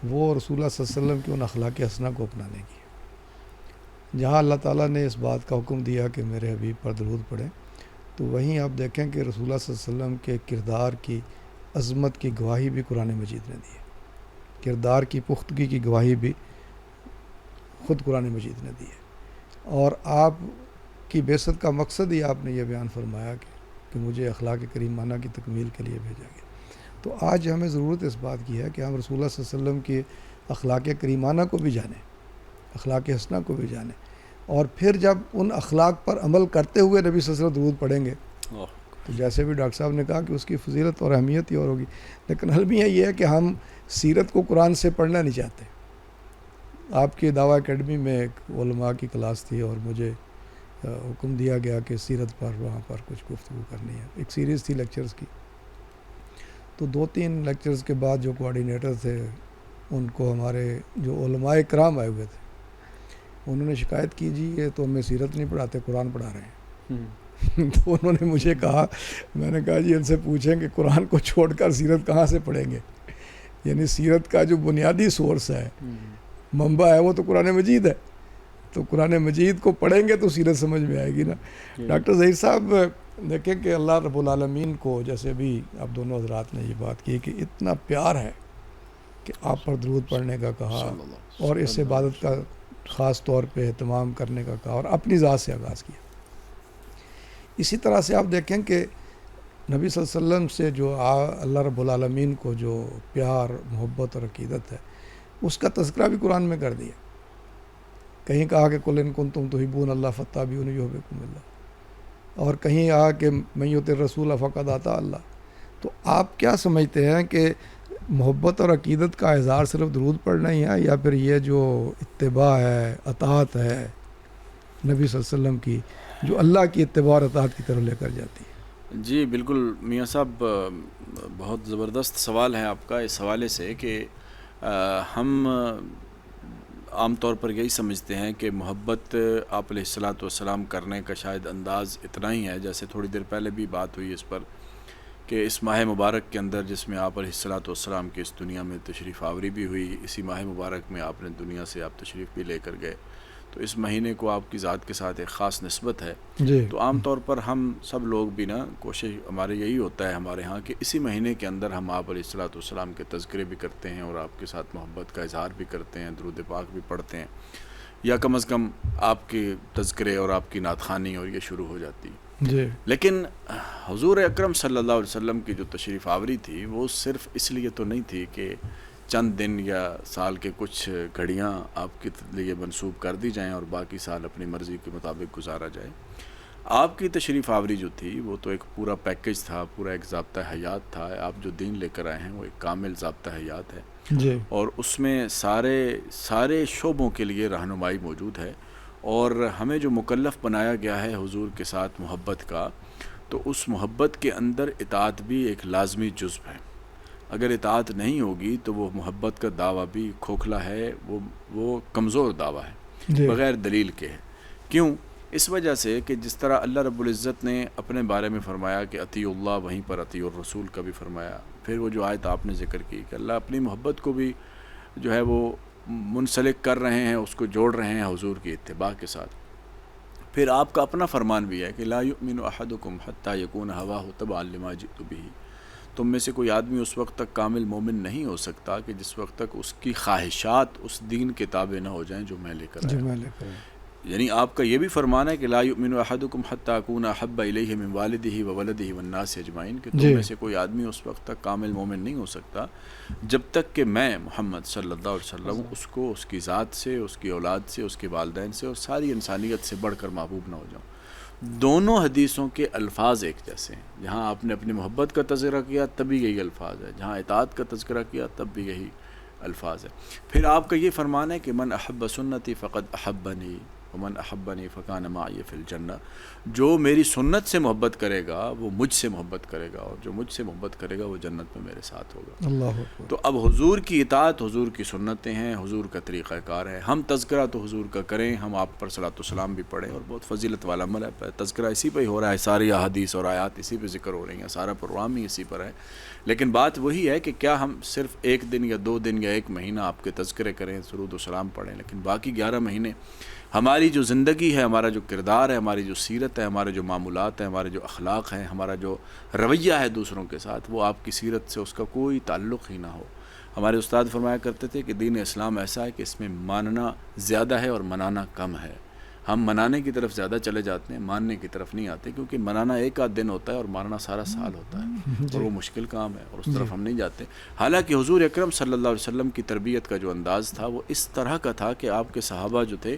وہ رسول اللہ صلی اللہ علیہ وسلم کی ان اخلاق حسنہ کو اپنانے کی ہے۔ جہاں اللہ تعالیٰ نے اس بات کا حکم دیا کہ میرے حبیب پر درود پڑھیں، تو وہیں آپ دیکھیں کہ رسول اللہ صلی اللہ علیہ وسلم کے کردار کی عظمت کی گواہی بھی قرآن مجید نے دی ہے، کردار کی پختگی کی گواہی بھی خود قرآن مجید نے دی ہے۔ اور آپ کی بعثت کا مقصد ہی آپ نے یہ بیان فرمایا کہ مجھے اخلاق کریمانہ کی تکمیل کے لیے بھیجا گیا۔ تو آج ہمیں ضرورت اس بات کی ہے کہ ہم رسول اللہ صلی اللہ علیہ وسلم کی اخلاق کریمانہ کو بھی جانیں، اخلاق حسنہ کو بھی جانیں، اور پھر جب ان اخلاق پر عمل کرتے ہوئے نبی صلی اللہ علیہ وسلم درود پڑھیں گے تو جیسے بھی ڈاکٹر صاحب نے کہا کہ اس کی فضیلت اور اہمیت ہی اور ہوگی۔ لیکن المیہ یہ ہے کہ ہم سیرت کو قرآن سے پڑھنا نہیں چاہتے۔ آپ کی دعویٰ اکیڈمی میں ایک علماء کی کلاس تھی اور مجھے حکم دیا گیا کہ سیرت پر وہاں پر کچھ گفتگو کرنی ہے، ایک سیریز تھی لیکچرز کی۔ تو 2-3 لیکچرز کے بعد جو کوآرڈینیٹر تھے ان کو ہمارے جو علماء کرام آئے ہوئے تھے انہوں نے شکایت کی، جی یہ تو ہمیں سیرت نہیں پڑھاتے، قرآن پڑھا رہے ہیں۔ تو انہوں نے مجھے کہا، میں نے کہا جی ان سے پوچھیں کہ قرآن کو چھوڑ کر سیرت کہاں سے پڑھیں گے؟ یعنی سیرت کا جو بنیادی سورس ہے، منبع ہے، وہ تو قرآن مجید ہے۔ تو قرآن مجید کو پڑھیں گے تو سیرت سمجھ میں آئے گی نا۔ ڈاکٹر ظہیر صاحب دیکھیں کہ اللہ رب العالمین کو، جیسے بھی آپ دونوں حضرات نے یہ بات کی کہ اتنا پیار ہے کہ آپ پر درود پڑھنے کا کہا اور اس عبادت کا خاص طور پہ اہتمام کرنے کا کہا اور اپنی ذات سے آغاز کیا۔ اسی طرح سے آپ دیکھیں کہ نبی صلی اللہ علیہ وسلم سے جو اللہ رب العالمین کو جو پیار، محبت اور عقیدت ہے، اس کا تذکرہ بھی قرآن میں کر دیا۔ کہیں کہا کہ قل ان کنتم تحبون اللہ فاتبعونی یحببکم اللہ، اور کہیں آ کہ من یطع الرسول فقد اطاع اللہ۔ تو آپ کیا سمجھتے ہیں کہ محبت اور عقیدت کا اظہار صرف درود پڑھنا ہی ہے، یا پھر یہ جو اتباع ہے، اطاعت ہے نبی صلی اللہ علیہ وسلم کی، جو اللہ کی اتباع اور اطاعت کی طرف لے کر جاتی ہے؟ جی بالکل میاں صاحب، بہت زبردست سوال ہے آپ کا اس حوالے سے کہ ہم عام طور پر یہی سمجھتے ہیں کہ محبت آپ علیہ الصلاۃ والسلام کرنے کا شاید انداز اتنا ہی ہے، جیسے تھوڑی دیر پہلے بھی بات ہوئی اس پر کہ اس ماہ مبارک کے اندر جس میں آپ علیہ الصلاۃ والسلام کی اس دنیا میں تشریف آوری بھی ہوئی، اسی ماہ مبارک میں آپ نے دنیا سے آپ تشریف بھی لے کر گئے، تو اس مہینے کو آپ کی ذات کے ساتھ ایک خاص نسبت ہے. جی تو عام طور پر ہم سب لوگ بھی نا کوشش ہمارے یہی ہوتا ہے ہمارے ہاں کہ اسی مہینے کے اندر ہم آپ علیہ الصلوۃ والسلام کے تذکرے بھی کرتے ہیں اور آپ کے ساتھ محبت کا اظہار بھی کرتے ہیں, درود پاک بھی پڑھتے ہیں, یا کم از کم آپ کے تذکرے اور آپ کی نعت خوانی اور یہ شروع ہو جاتی ہے. جی لیکن حضور اکرم صلی اللہ علیہ وسلم کی جو تشریف آوری تھی وہ صرف اس لیے تو نہیں تھی کہ چند دن یا سال کے کچھ گھڑیاں آپ کے لیے منسوب کر دی جائیں اور باقی سال اپنی مرضی کے مطابق گزارا جائے. آپ کی تشریف آوری جو تھی وہ تو ایک پورا پیکج تھا, پورا ایک ضابطہ حیات تھا. آپ جو دین لے کر آئے ہیں وہ ایک کامل ضابطہ حیات ہے جی اور اس میں سارے شعبوں کے لیے رہنمائی موجود ہے. اور ہمیں جو مکلف بنایا گیا ہے حضور کے ساتھ محبت کا, تو اس محبت کے اندر اطاعت بھی ایک لازمی جزو ہے. اگر اطاعت نہیں ہوگی تو وہ محبت کا دعویٰ بھی کھوکھلا ہے, وہ کمزور دعویٰ ہے, جی بغیر دلیل کے ہے. کیوں؟ اس وجہ سے کہ جس طرح اللہ رب العزت نے اپنے بارے میں فرمایا کہ اطیع اللہ, وہیں پر اطیع الرسول کا بھی فرمایا. پھر وہ جو آیت آپ نے ذکر کی کہ اللہ اپنی محبت کو بھی جو ہے وہ منسلک کر رہے ہیں, اس کو جوڑ رہے ہیں حضور کی اتباع کے ساتھ. پھر آپ کا اپنا فرمان بھی ہے کہ لا یؤمن احدکم حتی یکون ہواہ تبعا لما جئت بہ. تم میں سے کوئی آدمی اس وقت تک کامل مومن نہیں ہو سکتا کہ جس وقت تک اس کی خواہشات اس دین کے تابع نہ ہو جائیں جو میں لے کر آیا. یعنی آپ کا یہ بھی فرمان ہے کہ لا یؤمن احدکم حتی اکون احب الیہ من والدہ وولدہ والناس اجمعین, کہ تم میں سے کوئی آدمی اس وقت تک کامل مومن نہیں ہو سکتا جب تک کہ میں محمد صلی اللہ علیہ وسلم اس کو اس کی ذات سے, اس کی اولاد سے, اس کے والدین سے اور ساری انسانیت سے بڑھ کر محبوب نہ ہو جاؤں. دونوں حدیثوں کے الفاظ ایک جیسے ہیں. جہاں آپ نے اپنی محبت کا تذکرہ کیا تب بھی یہی الفاظ ہے, جہاں اطاعت کا تذکرہ کیا تب بھی یہی الفاظ ہے. پھر آپ کا یہ فرمان ہے کہ من احب سنتی فقد احبنی ومن احبنی فکان معی فی الجنہ. جو میری سنت سے محبت کرے گا وہ مجھ سے محبت کرے گا, اور جو مجھ سے محبت کرے گا وہ جنت میں میرے ساتھ ہوگا. اللہ اکبر. تو اب حضور کی اطاعت حضور کی سنتیں ہیں, حضور کا طریقہ کار ہے. ہم تذکرہ تو حضور کا کریں, ہم آپ پر صلاۃ والسلام بھی پڑھیں, اور بہت فضیلت والا عمل ہے. تذکرہ اسی پہ ہی ہو رہا ہے, ساری احادیث اور آیات اسی پہ ذکر ہو رہی ہیں, سارا پروگرام ہی اسی پر ہے. لیکن بات وہی ہے کہ کیا ہم صرف ایک دن یا 2 دن یا 1 مہینہ آپ کے تذکرے کریں, درود و سلام پڑھیں, لیکن باقی 11 مہینے ہماری جو زندگی ہے, ہمارا جو کردار ہے, ہماری جو سیرت ہے, ہمارے جو معمولات ہیں, ہمارے جو اخلاق ہیں, ہمارا جو رویہ ہے دوسروں کے ساتھ, وہ آپ کی سیرت سے اس کا کوئی تعلق ہی نہ ہو. ہمارے استاد فرمایا کرتے تھے کہ دین اسلام ایسا ہے کہ اس میں ماننا زیادہ ہے اور منانا کم ہے. ہم منانے کی طرف زیادہ چلے جاتے ہیں, ماننے کی طرف نہیں آتے, کیونکہ منانا 1 آدھ دن ہوتا ہے اور ماننا سارا سال ہوتا ہے, اور وہ مشکل کام ہے, اور اس طرف ہم نہیں جاتے. حالانکہ حضور اکرم صلی اللہ علیہ وسلم کی تربیت کا جو انداز تھا وہ اس طرح کا تھا کہ آپ کے صحابہ جو تھے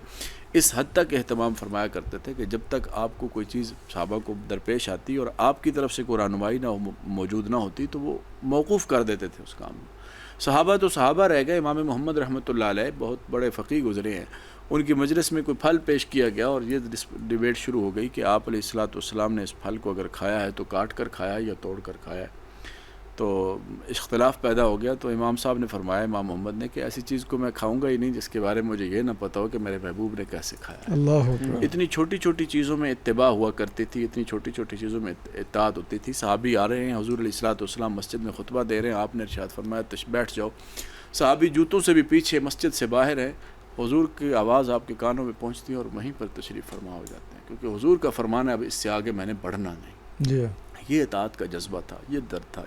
اس حد تک اہتمام فرمایا کرتے تھے کہ جب تک آپ کو کوئی چیز صحابہ کو درپیش آتی اور آپ کی طرف سے کوئی رہنمائی نہ موجود نہ ہوتی تو وہ موقوف کر دیتے تھے اس کام میں. صحابہ تو صحابہ رہ گئے. امام محمد رحمۃ اللہ علیہ بہت بڑے فقیہ گزرے ہیں, ان کی مجلس میں کوئی پھل پیش کیا گیا اور یہ ڈیبیٹ شروع ہو گئی کہ آپ علیہ الصلوۃ والسلام نے اس پھل کو اگر کھایا ہے تو کاٹ کر کھایا ہے یا توڑ کر کھایا ہے. تو اختلاف پیدا ہو گیا. تو امام صاحب نے فرمایا, امام محمد نے, کہ ایسی چیز کو میں کھاؤں گا ہی نہیں جس کے بارے میں مجھے یہ نہ پتہ ہو کہ میرے محبوب نے کیسے کھایا ہے. اللہ اکبر. اتنی چھوٹی چھوٹی چیزوں میں اتباع ہوا کرتی تھی, اتنی چھوٹی چھوٹی چیزوں میں اطاعت ہوتی تھی. صحابی آ رہے ہیں, حضور علیہ الصلوۃ والسلام مسجد میں خطبہ دے رہے ہیں, آپ نے ارشاد فرمایا بیٹھ جاؤ. صحابی جوتوں سے بھی پیچھے مسجد سے باہر ہیں, حضور کی آواز آپ کے کانوں میں پہنچتی ہے اور وہیں پر تشریف فرما ہو جاتے ہیں, کیونکہ حضور کا فرمان ہے اب اس سے آگے میں نے بڑھنا نہیں. جی یہ اطاعت کا جذبہ تھا, یہ درد تھا,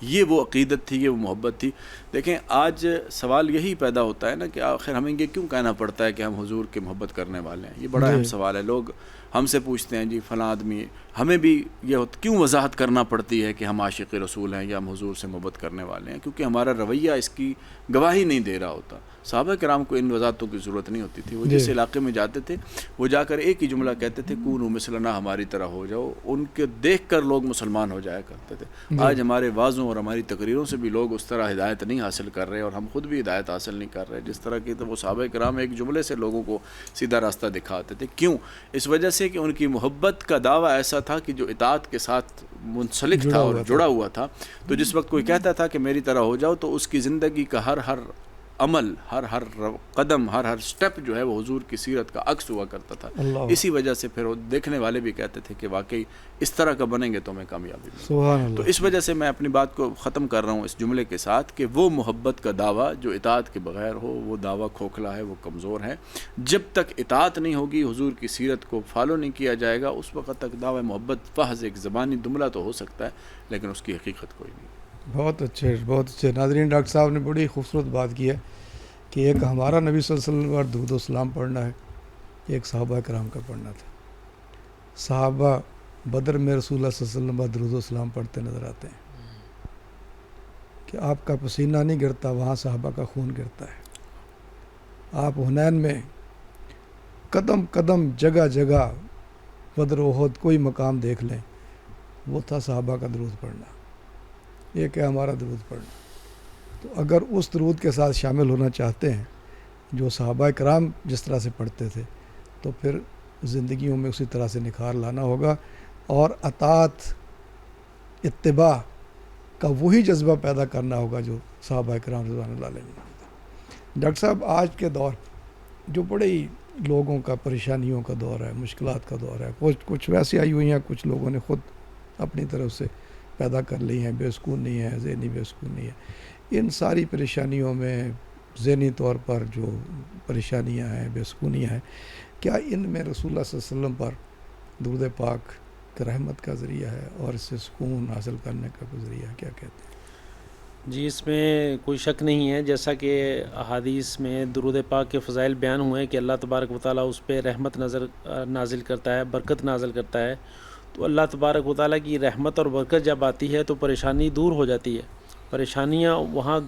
یہ وہ عقیدت تھی, یہ وہ محبت تھی. دیکھیں آج سوال یہی پیدا ہوتا ہے نا کہ آخر ہمیں یہ کیوں کہنا پڑتا ہے کہ ہم حضور کی محبت کرنے والے ہیں. یہ بڑا اہم سوال ہے. لوگ ہم سے پوچھتے ہیں جی فلاں آدمی, ہمیں بھی یہ کیوں وضاحت کرنا پڑتی ہے کہ ہم عاشق رسول ہیں یا ہم حضور سے محبت کرنے والے ہیں, کیونکہ ہمارا رویہ اس کی گواہی نہیں دے رہا ہوتا. صحابہ کرام کو ان وضاحتوں کی ضرورت نہیں ہوتی تھی. وہ جس علاقے میں جاتے تھے وہ جا کر ایک ہی جملہ کہتے تھے, کونوا مثلنا, ہماری طرح ہو جاؤ. ان کے دیکھ کر لوگ مسلمان ہو جایا کرتے تھے. آج ہمارے واعظوں اور ہماری تقریروں سے بھی لوگ اس طرح ہدایت نہیں حاصل کر رہے, اور ہم خود بھی ہدایت حاصل نہیں کر رہے جس طرح کی. تو وہ صحابہ کرام ایک جملے سے لوگوں کو سیدھا راستہ دکھاتے تھے. کیوں؟ اس وجہ سے کہ ان کی محبت کا دعویٰ ایسا تھا کہ جو اطاعت کے ساتھ منسلک تھا اور جڑا ہوا تھا. تو جس وقت کوئی کہتا تھا کہ میری طرح ہو جاؤ, تو اس کی زندگی کا ہر عمل، ہر قدم، ہر سٹیپ جو ہے وہ حضور کی سیرت کا عکس ہوا کرتا تھا. اسی وجہ سے پھر وہ دیکھنے والے بھی کہتے تھے کہ واقعی اس طرح کا بنیں گے تو ہمیں کامیابی ملے. سبحان اللہ. تو اس وجہ سے میں اپنی بات کو ختم کر رہا ہوں اس جملے کے ساتھ کہ وہ محبت کا دعویٰ جو اطاعت کے بغیر ہو وہ دعویٰ کھوکھلا ہے، وہ کمزور ہے. جب تک اطاعت نہیں ہوگی، حضور کی سیرت کو فالو نہیں کیا جائے گا، اس وقت تک دعویٰ محبت محض ایک زبانی جملہ تو ہو سکتا ہے لیکن اس کی حقیقت کوئی نہیں. بہت اچھے، بہت اچھے. ناظرین، ڈاکٹر صاحب نے بڑی خوبصورت بات کی ہے کہ ایک ہمارا نبی صلی اللہ علیہ وسلم پر درود و سلام پڑھنا ہے، ایک صحابہ کرام کا پڑھنا تھا. صحابہ بدر میں رسول اللہ صلی اللہ علیہ وسلم پر درود و سلام پڑھتے نظر آتے ہیں کہ آپ کا پسینہ نہیں گرتا، وہاں صحابہ کا خون گرتا ہے. آپ حنین میں قدم قدم، جگہ جگہ، بدر و احد کوئی مقام دیکھ لیں، وہ تھا صحابہ کا درود پڑھنا. ایک ہے ہمارا درود پڑھنا. تو اگر اس درود کے ساتھ شامل ہونا چاہتے ہیں جو صحابہ کرام جس طرح سے پڑھتے تھے، تو پھر زندگیوں میں اسی طرح سے نکھار لانا ہوگا اور اطاعت، اتباع کا وہی جذبہ پیدا کرنا ہوگا جو صحابہ کرام رضوان اللہ علیہ نے. ڈاکٹر صاحب، آج کے دور جو بڑے ہی لوگوں کا پریشانیوں کا دور ہے، مشکلات کا دور ہے، کچھ ویسی آئی ہوئی ہیں، کچھ لوگوں نے خود اپنی طرف سے پیدا کر لی ہیں، بے سکونی ہے، ذہنی بے سکونی ہے. ان ساری پریشانیوں میں ذہنی طور پر جو پریشانیاں ہیں، بے سکونیاں ہیں، کیا ان میں رسول اللہ صلی اللہ علیہ وسلم پر درود پاک رحمت کا ذریعہ ہے اور اس سے سکون حاصل کرنے کا کوئی ذریعہ ہے؟ کیا کہتے ہیں؟ جی، اس میں کوئی شک نہیں ہے. جیسا کہ احادیث میں درود پاک کے فضائل بیان ہوئے ہیں کہ اللہ تبارک و تعالیٰ اس پہ رحمت نازل کرتا ہے، برکت نازل کرتا ہے. تو اللہ تبارک و تعالیٰ کی رحمت اور برکت جب آتی ہے تو پریشانی دور ہو جاتی ہے. پریشانیاں وہاں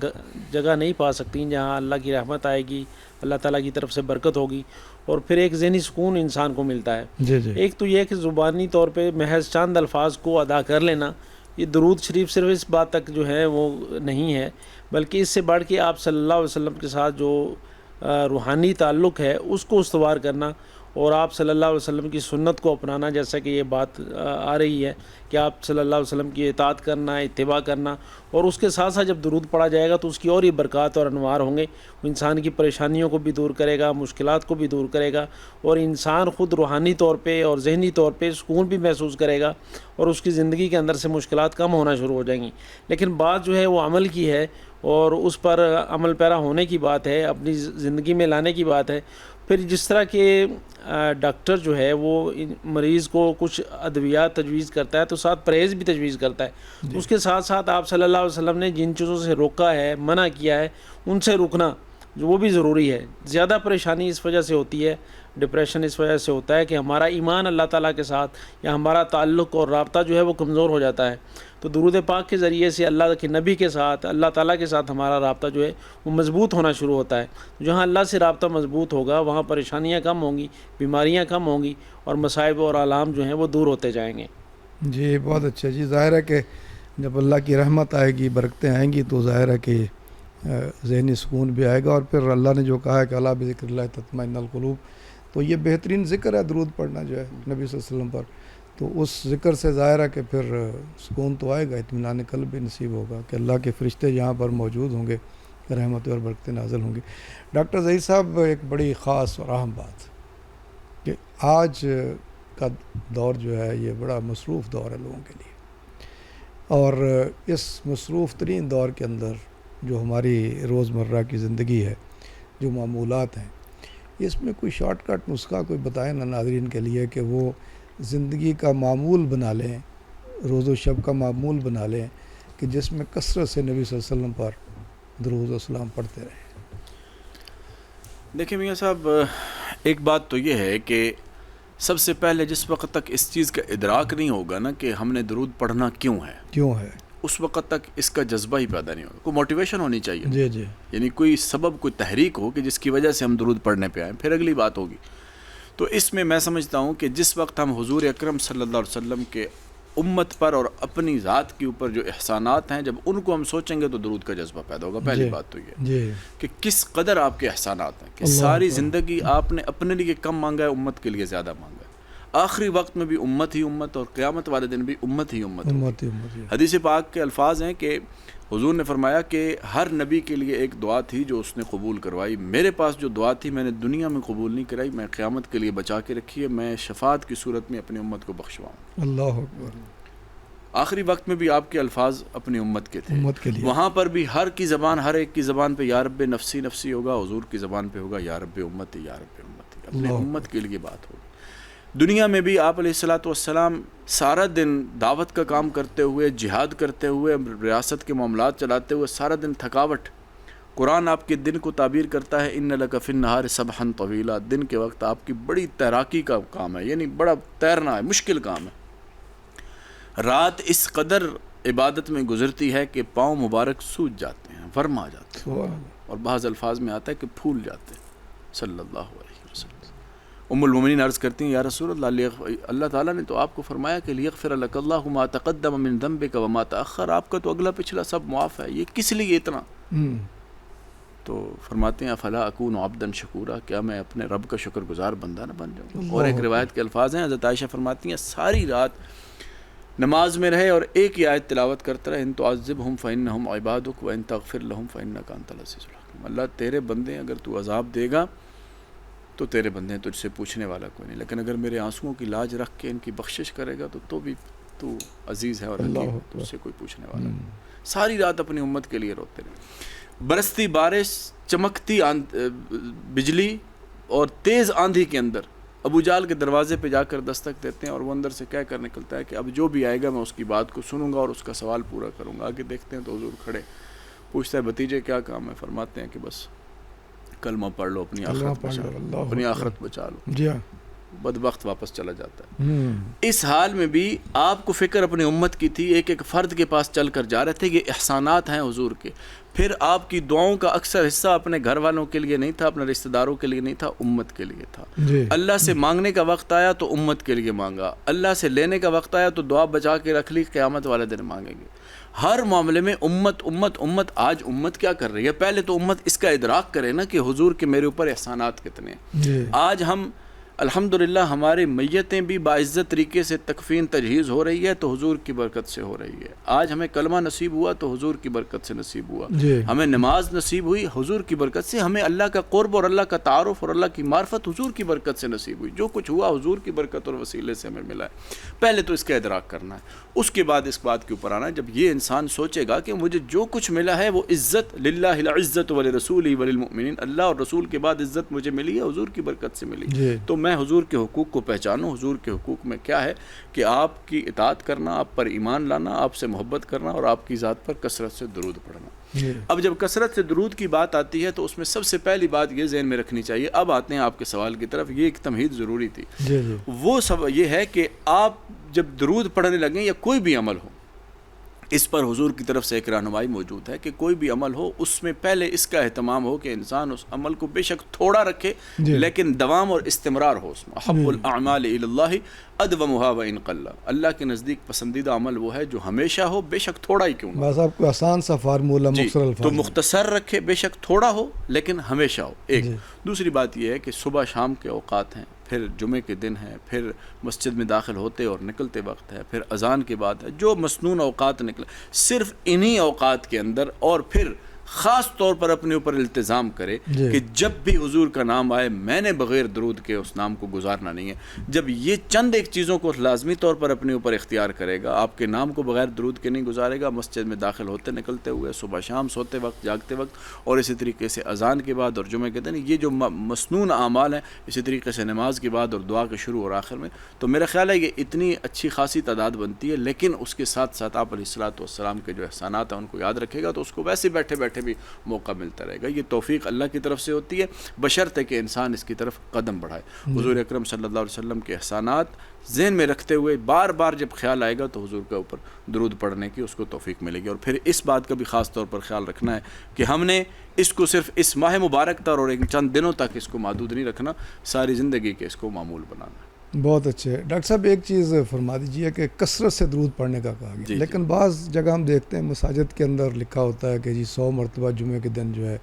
جگہ نہیں پا سکتی جہاں اللہ کی رحمت آئے گی، اللہ تعالیٰ کی طرف سے برکت ہوگی، اور پھر ایک ذہنی سکون انسان کو ملتا ہے. جی. ایک تو یہ کہ زبانی طور پہ محض چند الفاظ کو ادا کر لینا، یہ درود شریف صرف اس بات تک جو ہے وہ نہیں ہے، بلکہ اس سے بڑھ کے آپ صلی اللہ علیہ وسلم کے ساتھ جو روحانی تعلق ہے اس کو استوار کرنا اور آپ صلی اللہ علیہ وسلم کی سنت کو اپنانا. جیسا کہ یہ بات آ رہی ہے کہ آپ صلی اللہ علیہ وسلم کی اطاعت کرنا، اتباع کرنا، اور اس کے ساتھ ساتھ جب درود پڑھا جائے گا تو اس کی اور ہی برکات اور انوار ہوں گے. انسان کی پریشانیوں کو بھی دور کرے گا، مشکلات کو بھی دور کرے گا، اور انسان خود روحانی طور پہ اور ذہنی طور پہ سکون بھی محسوس کرے گا اور اس کی زندگی کے اندر سے مشکلات کم ہونا شروع ہو جائیں گی. لیکن بات جو ہے وہ عمل کی ہے اور اس پر عمل پیرا ہونے کی بات ہے، اپنی زندگی میں لانے کی بات ہے. پھر جس طرح کہ ڈاکٹر جو ہے وہ مریض کو کچھ ادویات تجویز کرتا ہے تو ساتھ پرہیز بھی تجویز کرتا ہے. اس کے ساتھ ساتھ آپ صلی اللہ علیہ وسلم نے جن چیزوں سے روکا ہے، منع کیا ہے، ان سے رکنا وہ بھی ضروری ہے. زیادہ پریشانی اس وجہ سے ہوتی ہے، ڈپریشن اس وجہ سے ہوتا ہے کہ ہمارا ایمان اللہ تعالیٰ کے ساتھ یا ہمارا تعلق اور رابطہ جو ہے وہ کمزور ہو جاتا ہے. تو درود پاک کے ذریعے سے اللہ کے نبی کے ساتھ، اللہ تعالیٰ کے ساتھ ہمارا رابطہ جو ہے وہ مضبوط ہونا شروع ہوتا ہے. جہاں اللہ سے رابطہ مضبوط ہوگا وہاں پریشانیاں کم ہوں گی، بیماریاں کم ہوں گی، اور مصائب اور آلام جو ہیں وہ دور ہوتے جائیں گے. جی بہت اچھا. جی ظاہر ہے کہ جب اللہ کی رحمت آئے گی، برکتیں آئیں گی، تو ظاہر ہے کہ ذہنی سکون بھی آئے گا. اور پھر اللہ نے جو کہا ہے کہ اللہ بذکر اللہ تطمئن القلوب، تو یہ بہترین ذکر ہے درود پڑھنا جو ہے نبی صلی اللہ علیہ وسلم پر. تو اس ذکر سے ظاہر ہے کہ پھر سکون تو آئے گا، اطمینان قلب بھی نصیب ہوگا کہ اللہ کے فرشتے یہاں پر موجود ہوں گے، رحمت اور برکتیں نازل ہوں گی. ڈاکٹر ظہیر صاحب، ایک بڑی خاص اور اہم بات کہ آج کا دور جو ہے یہ بڑا مصروف دور ہے لوگوں کے لیے، اور اس مصروف ترین دور کے اندر جو ہماری روزمرہ کی زندگی ہے، جو معمولات ہیں، اس میں کوئی شارٹ کٹ نسخہ کوئی بتائیں نا ناظرین کے لیے کہ وہ زندگی کا معمول بنا لیں، روز و شب کا معمول بنا لیں کہ جس میں کثرت سے نبی صلی اللہ علیہ وسلم پر درود و سلام پڑھتے رہیں. دیکھیں میاں صاحب، ایک بات تو یہ ہے کہ سب سے پہلے جس وقت تک اس چیز کا ادراک نہیں ہوگا نا کہ ہم نے درود پڑھنا کیوں ہے، اس وقت تک اس کا جذبہ ہی پیدا نہیں ہوگا. کوئی موٹیویشن ہونی چاہیے. جی. یعنی کوئی سبب، کوئی تحریک ہو کہ جس کی وجہ سے ہم درود پڑھنے پہ آئیں، پھر اگلی بات ہوگی. تو اس میں میں سمجھتا ہوں کہ جس وقت ہم حضور اکرم صلی اللہ علیہ وسلم کے امت پر اور اپنی ذات کے اوپر جو احسانات ہیں، جب ان کو ہم سوچیں گے تو درود کا جذبہ پیدا ہوگا. پہلی بات تو یہ کہ کس قدر آپ کے احسانات ہیں، کہ ساری زندگی آپ نے اپنے لیے کم مانگا ہے، امت کے لیے زیادہ مانگا ہے. آخری وقت میں بھی امت ہی امت، اور قیامت والے دن بھی امت ہی امت. حدیث پاک کے الفاظ ہیں کہ حضور نے فرمایا کہ ہر نبی کے لیے ایک دعا تھی جو اس نے قبول کروائی، میرے پاس جو دعا تھی میں نے دنیا میں قبول نہیں کرائی، میں قیامت کے لیے بچا کے رکھی ہے، میں شفاعت کی صورت میں اپنی امت کو بخشواؤں۔ اللہ اکبر۔ آخری وقت میں بھی آپ کے الفاظ اپنی امت کے تھے، امت کے لیے وہاں پر بھی ہر ایک کی زبان پہ یا رب نفسی نفسی ہوگا، حضور کی زبان پہ ہوگا یا رب امتی یا رب امتی، اپنے امت کے لیے بات ہوگی۔ دنیا میں بھی آپ علیہ الصلوۃ والسلام سارا دن دعوت کا کام کرتے ہوئے، جہاد کرتے ہوئے، ریاست کے معاملات چلاتے ہوئے، سارا دن تھکاوٹ، قرآن آپ کے دن کو تعبیر کرتا ہے ان لک فی النہار سبحا طویلا، دن کے وقت آپ کی بڑی تیراکی کا کام ہے، یعنی بڑا تیرنا ہے، مشکل کام ہے۔ رات اس قدر عبادت میں گزرتی ہے کہ پاؤں مبارک سوج جاتے ہیں، ورم آ جاتے ہیں، اور بعض الفاظ میں آتا ہے کہ پھول جاتے ہیں، صلی اللہ علیہ وسلم۔ ام المومنین عرض کرتی ہیں یا رسول اللہ، اللہ تعالیٰ نے تو آپ کو فرمایا کہ لیغفر لک اللہ ما تقدم من ذنبک وما تأخر، آپ کا تو اگلا پچھلا سب معاف ہے، یہ کس لیے اتنا؟ تو فرماتے ہیں افلا اکون عبدا شکورا، کیا میں اپنے رب کا شکر گزار بندہ نہ بن جاؤں؟ اور ایک روایت کے الفاظ ہیں، حضرت عائشہ فرماتی ہیں ساری رات نماز میں رہے اور ایک ہی آیت تلاوت کرتا رہے، ان تعذبہم فإنہم عبادک وإن تغفر لہم فإنک انت العزیز الحکیم، اللہ تیرے بندے ہیں، اگر تو عذاب دے گا تو تیرے بندے ہیں، تجھ سے پوچھنے والا کوئی نہیں، لیکن اگر میرے آنسوؤں کی لاج رکھ کے ان کی بخشش کرے گا تو بھی تو عزیز ہے اور حکیم، تجھ سے کوئی پوچھنے والا نہیں۔ ساری رات اپنی امت کے لیے روتے رہے، برستی بارش، چمکتی بجلی اور تیز آندھی کے اندر ابو جہل کے دروازے پہ جا کر دستک دیتے ہیں، اور وہ اندر سے کہہ کر نکلتا ہے کہ اب جو بھی آئے گا میں اس کی بات کو سنوں گا اور اس کا سوال پورا کروں گا۔ آگے دیکھتے ہیں تو حضور کھڑے، پوچھتا ہے بھتیجے کیا کام ہے؟ فرماتے ہیں کہ بس کلمہ پڑھ لو، اپنی آخرت بچا لو۔ جی ہاں، بدبخت واپس چلا جاتا ہے۔ اس حال میں بھی آپ کو فکر اپنی امت کی تھی، ایک ایک فرد کے پاس چل کر جا رہے تھے، یہ احسانات ہیں حضور کے۔ پھر آپ کی دعاؤں کا اکثر حصہ اپنے گھر والوں کے لیے نہیں تھا، اپنے رشتہ داروں کے لیے نہیں تھا، امت کے لیے تھا۔ اللہ سے مانگنے کا وقت آیا تو امت کے لیے مانگا، اللہ سے لینے کا وقت آیا تو دعا بچا کے رکھ لی، قیامت والے دن مانگیں گے۔ ہر معاملے میں امت امت امت۔ آج امت کیا کر رہی ہے؟ پہلے تو امت اس کا ادراک کرے نا کہ حضور کے میرے اوپر احسانات کتنے ہیں۔ آج ہم الحمدللہ ہماری میتیں بھی باعزت طریقے سے تکفین تجہیز ہو رہی ہے تو حضور کی برکت سے ہو رہی ہے۔ آج ہمیں کلمہ نصیب ہوا تو حضور کی برکت سے نصیب ہوا، ہمیں نماز نصیب ہوئی حضور کی برکت سے، ہمیں اللہ کا قرب اور اللہ کا تعارف اور اللہ کی معرفت حضور کی برکت سے نصیب ہوئی۔ جو کچھ ہوا حضور کی برکت اور وسیلے سے ہمیں ملا ہے۔ پہلے تو اس کا ادراک کرنا ہے، اس کے بعد اس بات کے اوپر آنا ہے۔ جب یہ انسان سوچے گا کہ مجھے جو کچھ ملا ہے وہ عزت للہ العزت ولرسولہ وللمؤمنین، اللہ اور رسول کے بعد عزت مجھے ملی ہے حضور کی برکت سے ملی، تو میں حضور کے حقوق کو پہچانوں۔ حضور کے حقوق میں کیا ہے کہ آپ کی اطاعت کرنا، آپ پر ایمان لانا، آپ سے محبت کرنا اور آپ کی ذات پر کثرت سے درود پڑھنا۔ اب جب کثرت سے درود کی بات آتی ہے تو اس میں سب سے پہلی بات یہ ذہن میں رکھنی چاہیے، اب آتے ہیں آپ کے سوال کی طرف، یہ ایک تمہید ضروری تھی۔ وہ سب یہ ہے کہ آپ جب درود پڑھنے لگیں یا کوئی بھی عمل ہو، اس پر حضور کی طرف سے ایک رہنمائی موجود ہے کہ کوئی بھی عمل ہو اس میں پہلے اس کا اہتمام ہو کہ انسان اس عمل کو بے شک تھوڑا رکھے لیکن دوام اور استمرار ہو اس میں۔ احب الاعمال الی اللہ ادومھا وان قل، اللہ کے نزدیک پسندیدہ عمل وہ ہے جو ہمیشہ ہو بے شک تھوڑا ہی کیوں نہ۔ بس آپ کو آسان سا فارمولہ مختصر الفاظ تو مختصر رکھے، بے شک تھوڑا ہو لیکن ہمیشہ ہو، ایک۔ دوسری بات یہ ہے کہ صبح شام کے اوقات ہیں، پھر جمعے کے دن ہے، پھر مسجد میں داخل ہوتے اور نکلتے وقت ہے، پھر اذان کے بعد ہے، جو مسنون اوقات نکلے صرف انہی اوقات کے اندر، اور پھر خاص طور پر اپنے اوپر التزام کرے کہ جب بھی حضور کا نام آئے میں نے بغیر درود کے اس نام کو گزارنا نہیں ہے۔ جب یہ چند ایک چیزوں کو لازمی طور پر اپنے اوپر اختیار کرے گا، آپ کے نام کو بغیر درود کے نہیں گزارے گا، مسجد میں داخل ہوتے نکلتے ہوئے، صبح شام، سوتے وقت، جاگتے وقت، اور اسی طریقے سے اذان کے بعد اور جمعے کے دن، یہ جو مسنون اعمال ہیں، اسی طریقے سے نماز کے بعد اور دعا کے شروع اور آخر میں، تو میرا خیال ہے یہ اتنی اچھی خاصی تعداد بنتی ہے۔ لیکن اس کے ساتھ ساتھ آپ علیہ الصلوۃ والسلام کے جو احسانات ہیں ان کو یاد رکھے گا تو اس کو ویسے بیٹھے بیٹھے بھی موقع ملتا رہے گا۔ یہ توفیق اللہ کی طرف سے ہوتی ہے، بشرطے کہ انسان اس کی طرف قدم بڑھائے۔ حضور اکرم صلی اللہ علیہ وسلم کے احسانات ذہن میں رکھتے ہوئے بار بار جب خیال آئے گا تو حضور کے اوپر درود پڑھنے کی اس کو توفیق ملے گی۔ اور پھر اس بات کا بھی خاص طور پر خیال رکھنا ہے کہ ہم نے اس کو صرف اس ماہ مبارک تک اور ایک چند دنوں تک اس کو محدود نہیں رکھنا، ساری زندگی کے اس کو معمول بنانا ہے۔ بہت اچھے ڈاکٹر صاحب، ایک چیز فرما دیجیے کہ کثرت سے درود پڑھنے کا کہا گیا، لیکن بعض جگہ ہم دیکھتے ہیں مساجد کے اندر لکھا ہوتا ہے کہ جی 100 مرتبہ جمعے کے دن جو ہے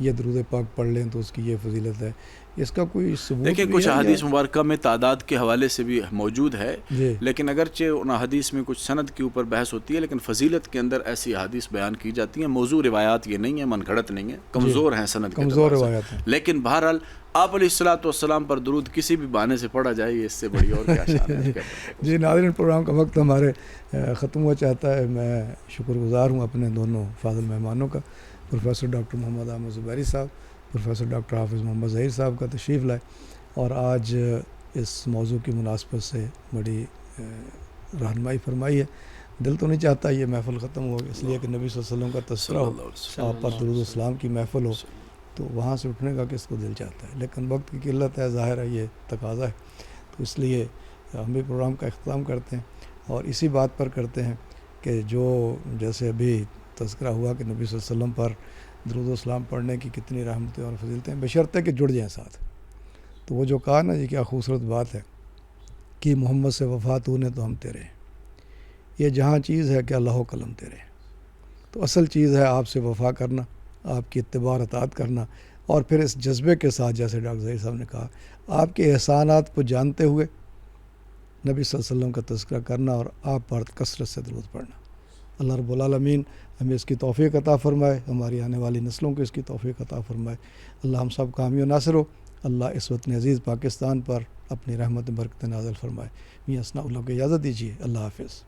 یہ درود پاک پڑھ لیں تو اس کی یہ فضیلت ہے، اس کا کوئی ثبوت دیکھیں بھی کچھ ہے احادیث مبارکہ میں تعداد کے حوالے سے بھی موجود ہے، جی لیکن اگرچہ ان احادیث میں کچھ سند کے اوپر بحث ہوتی ہے، لیکن فضیلت کے اندر ایسی احادیث بیان کی جاتی ہیں، موضوع روایات یہ نہیں ہیں، من گھڑت نہیں ہیں، کمزور ہیں سند کے کمزور اعتبار سے۔ روایات ہیں۔ لیکن بہرحال آپ علیہ الصلوۃ والسلام پر درود کسی بھی بہانے سے پڑھا جائے، یہ اس سے بڑی اور کیا شان ہے۔ جی ناظرین، پروگرام کا وقت ہمارے ختم ہوا چاہتا ہے۔ میں شکر گزار ہوں اپنے دونوں فاضل مہمانوں کا، پروفیسر ڈاکٹر محمد احمد زبیری صاحب، پروفیسر ڈاکٹر حافظ محمد ظہیر صاحب کا تشریف لائے، اور آج اس موضوع کی مناسبت سے بڑی رہنمائی فرمائی ہے۔ دل تو نہیں چاہتا یہ محفل ختم ہو، اس لیے کہ نبی صلی اللہ علیہ وسلم کا تذکرہ ہو، آپ پر درود و اسلام کی محفل ہو، تو وہاں سے اٹھنے کا کس کو دل چاہتا ہے، لیکن وقت کی قلت ہے، ظاہر ہے یہ تقاضا ہے، تو اس لیے ہم بھی پروگرام کا اختتام کرتے ہیں، اور اسی بات پر کرتے ہیں کہ جو جیسے ابھی تذکرہ ہوا کہ نبی صلی اللہ علیہ وسلم پر درود و اسلام پڑھنے کی کتنی رحمتیں اور فضیلتیں ہیں، بشرطے کہ جڑ جائیں ساتھ۔ تو وہ جو کہا نا، یہ کیا خوبصورت بات ہے کہ محمد سے وفا تو نے تو ہم تیرے ہیں، یہ جہاں چیز ہے کہ اللہ و قلم تیرے ہیں۔ تو اصل چیز ہے آپ سے وفا کرنا، آپ کی اتباع اور اطاعت کرنا، اور پھر اس جذبے کے ساتھ جیسے ڈاکٹر ظہیر صاحب نے کہا، آپ کے احسانات کو جانتے ہوئے نبی صلی اللہ علیہ وسلم کا تذکرہ کرنا اور آپ پر کثرت سے درود پڑھنا۔ اللہ رب العالمین ہمیں اس کی توفیق عطا فرمائے، ہماری آنے والی نسلوں کو اس کی توفیق عطا فرمائے۔ اللہ ہم سب کا حامی و ناصر ہو۔ اللہ اس وطن عزیز پاکستان پر اپنی رحمت برکت نازل فرمائے۔ میاں اسنا اللہ کو اجازت دیجیے، اللہ حافظ۔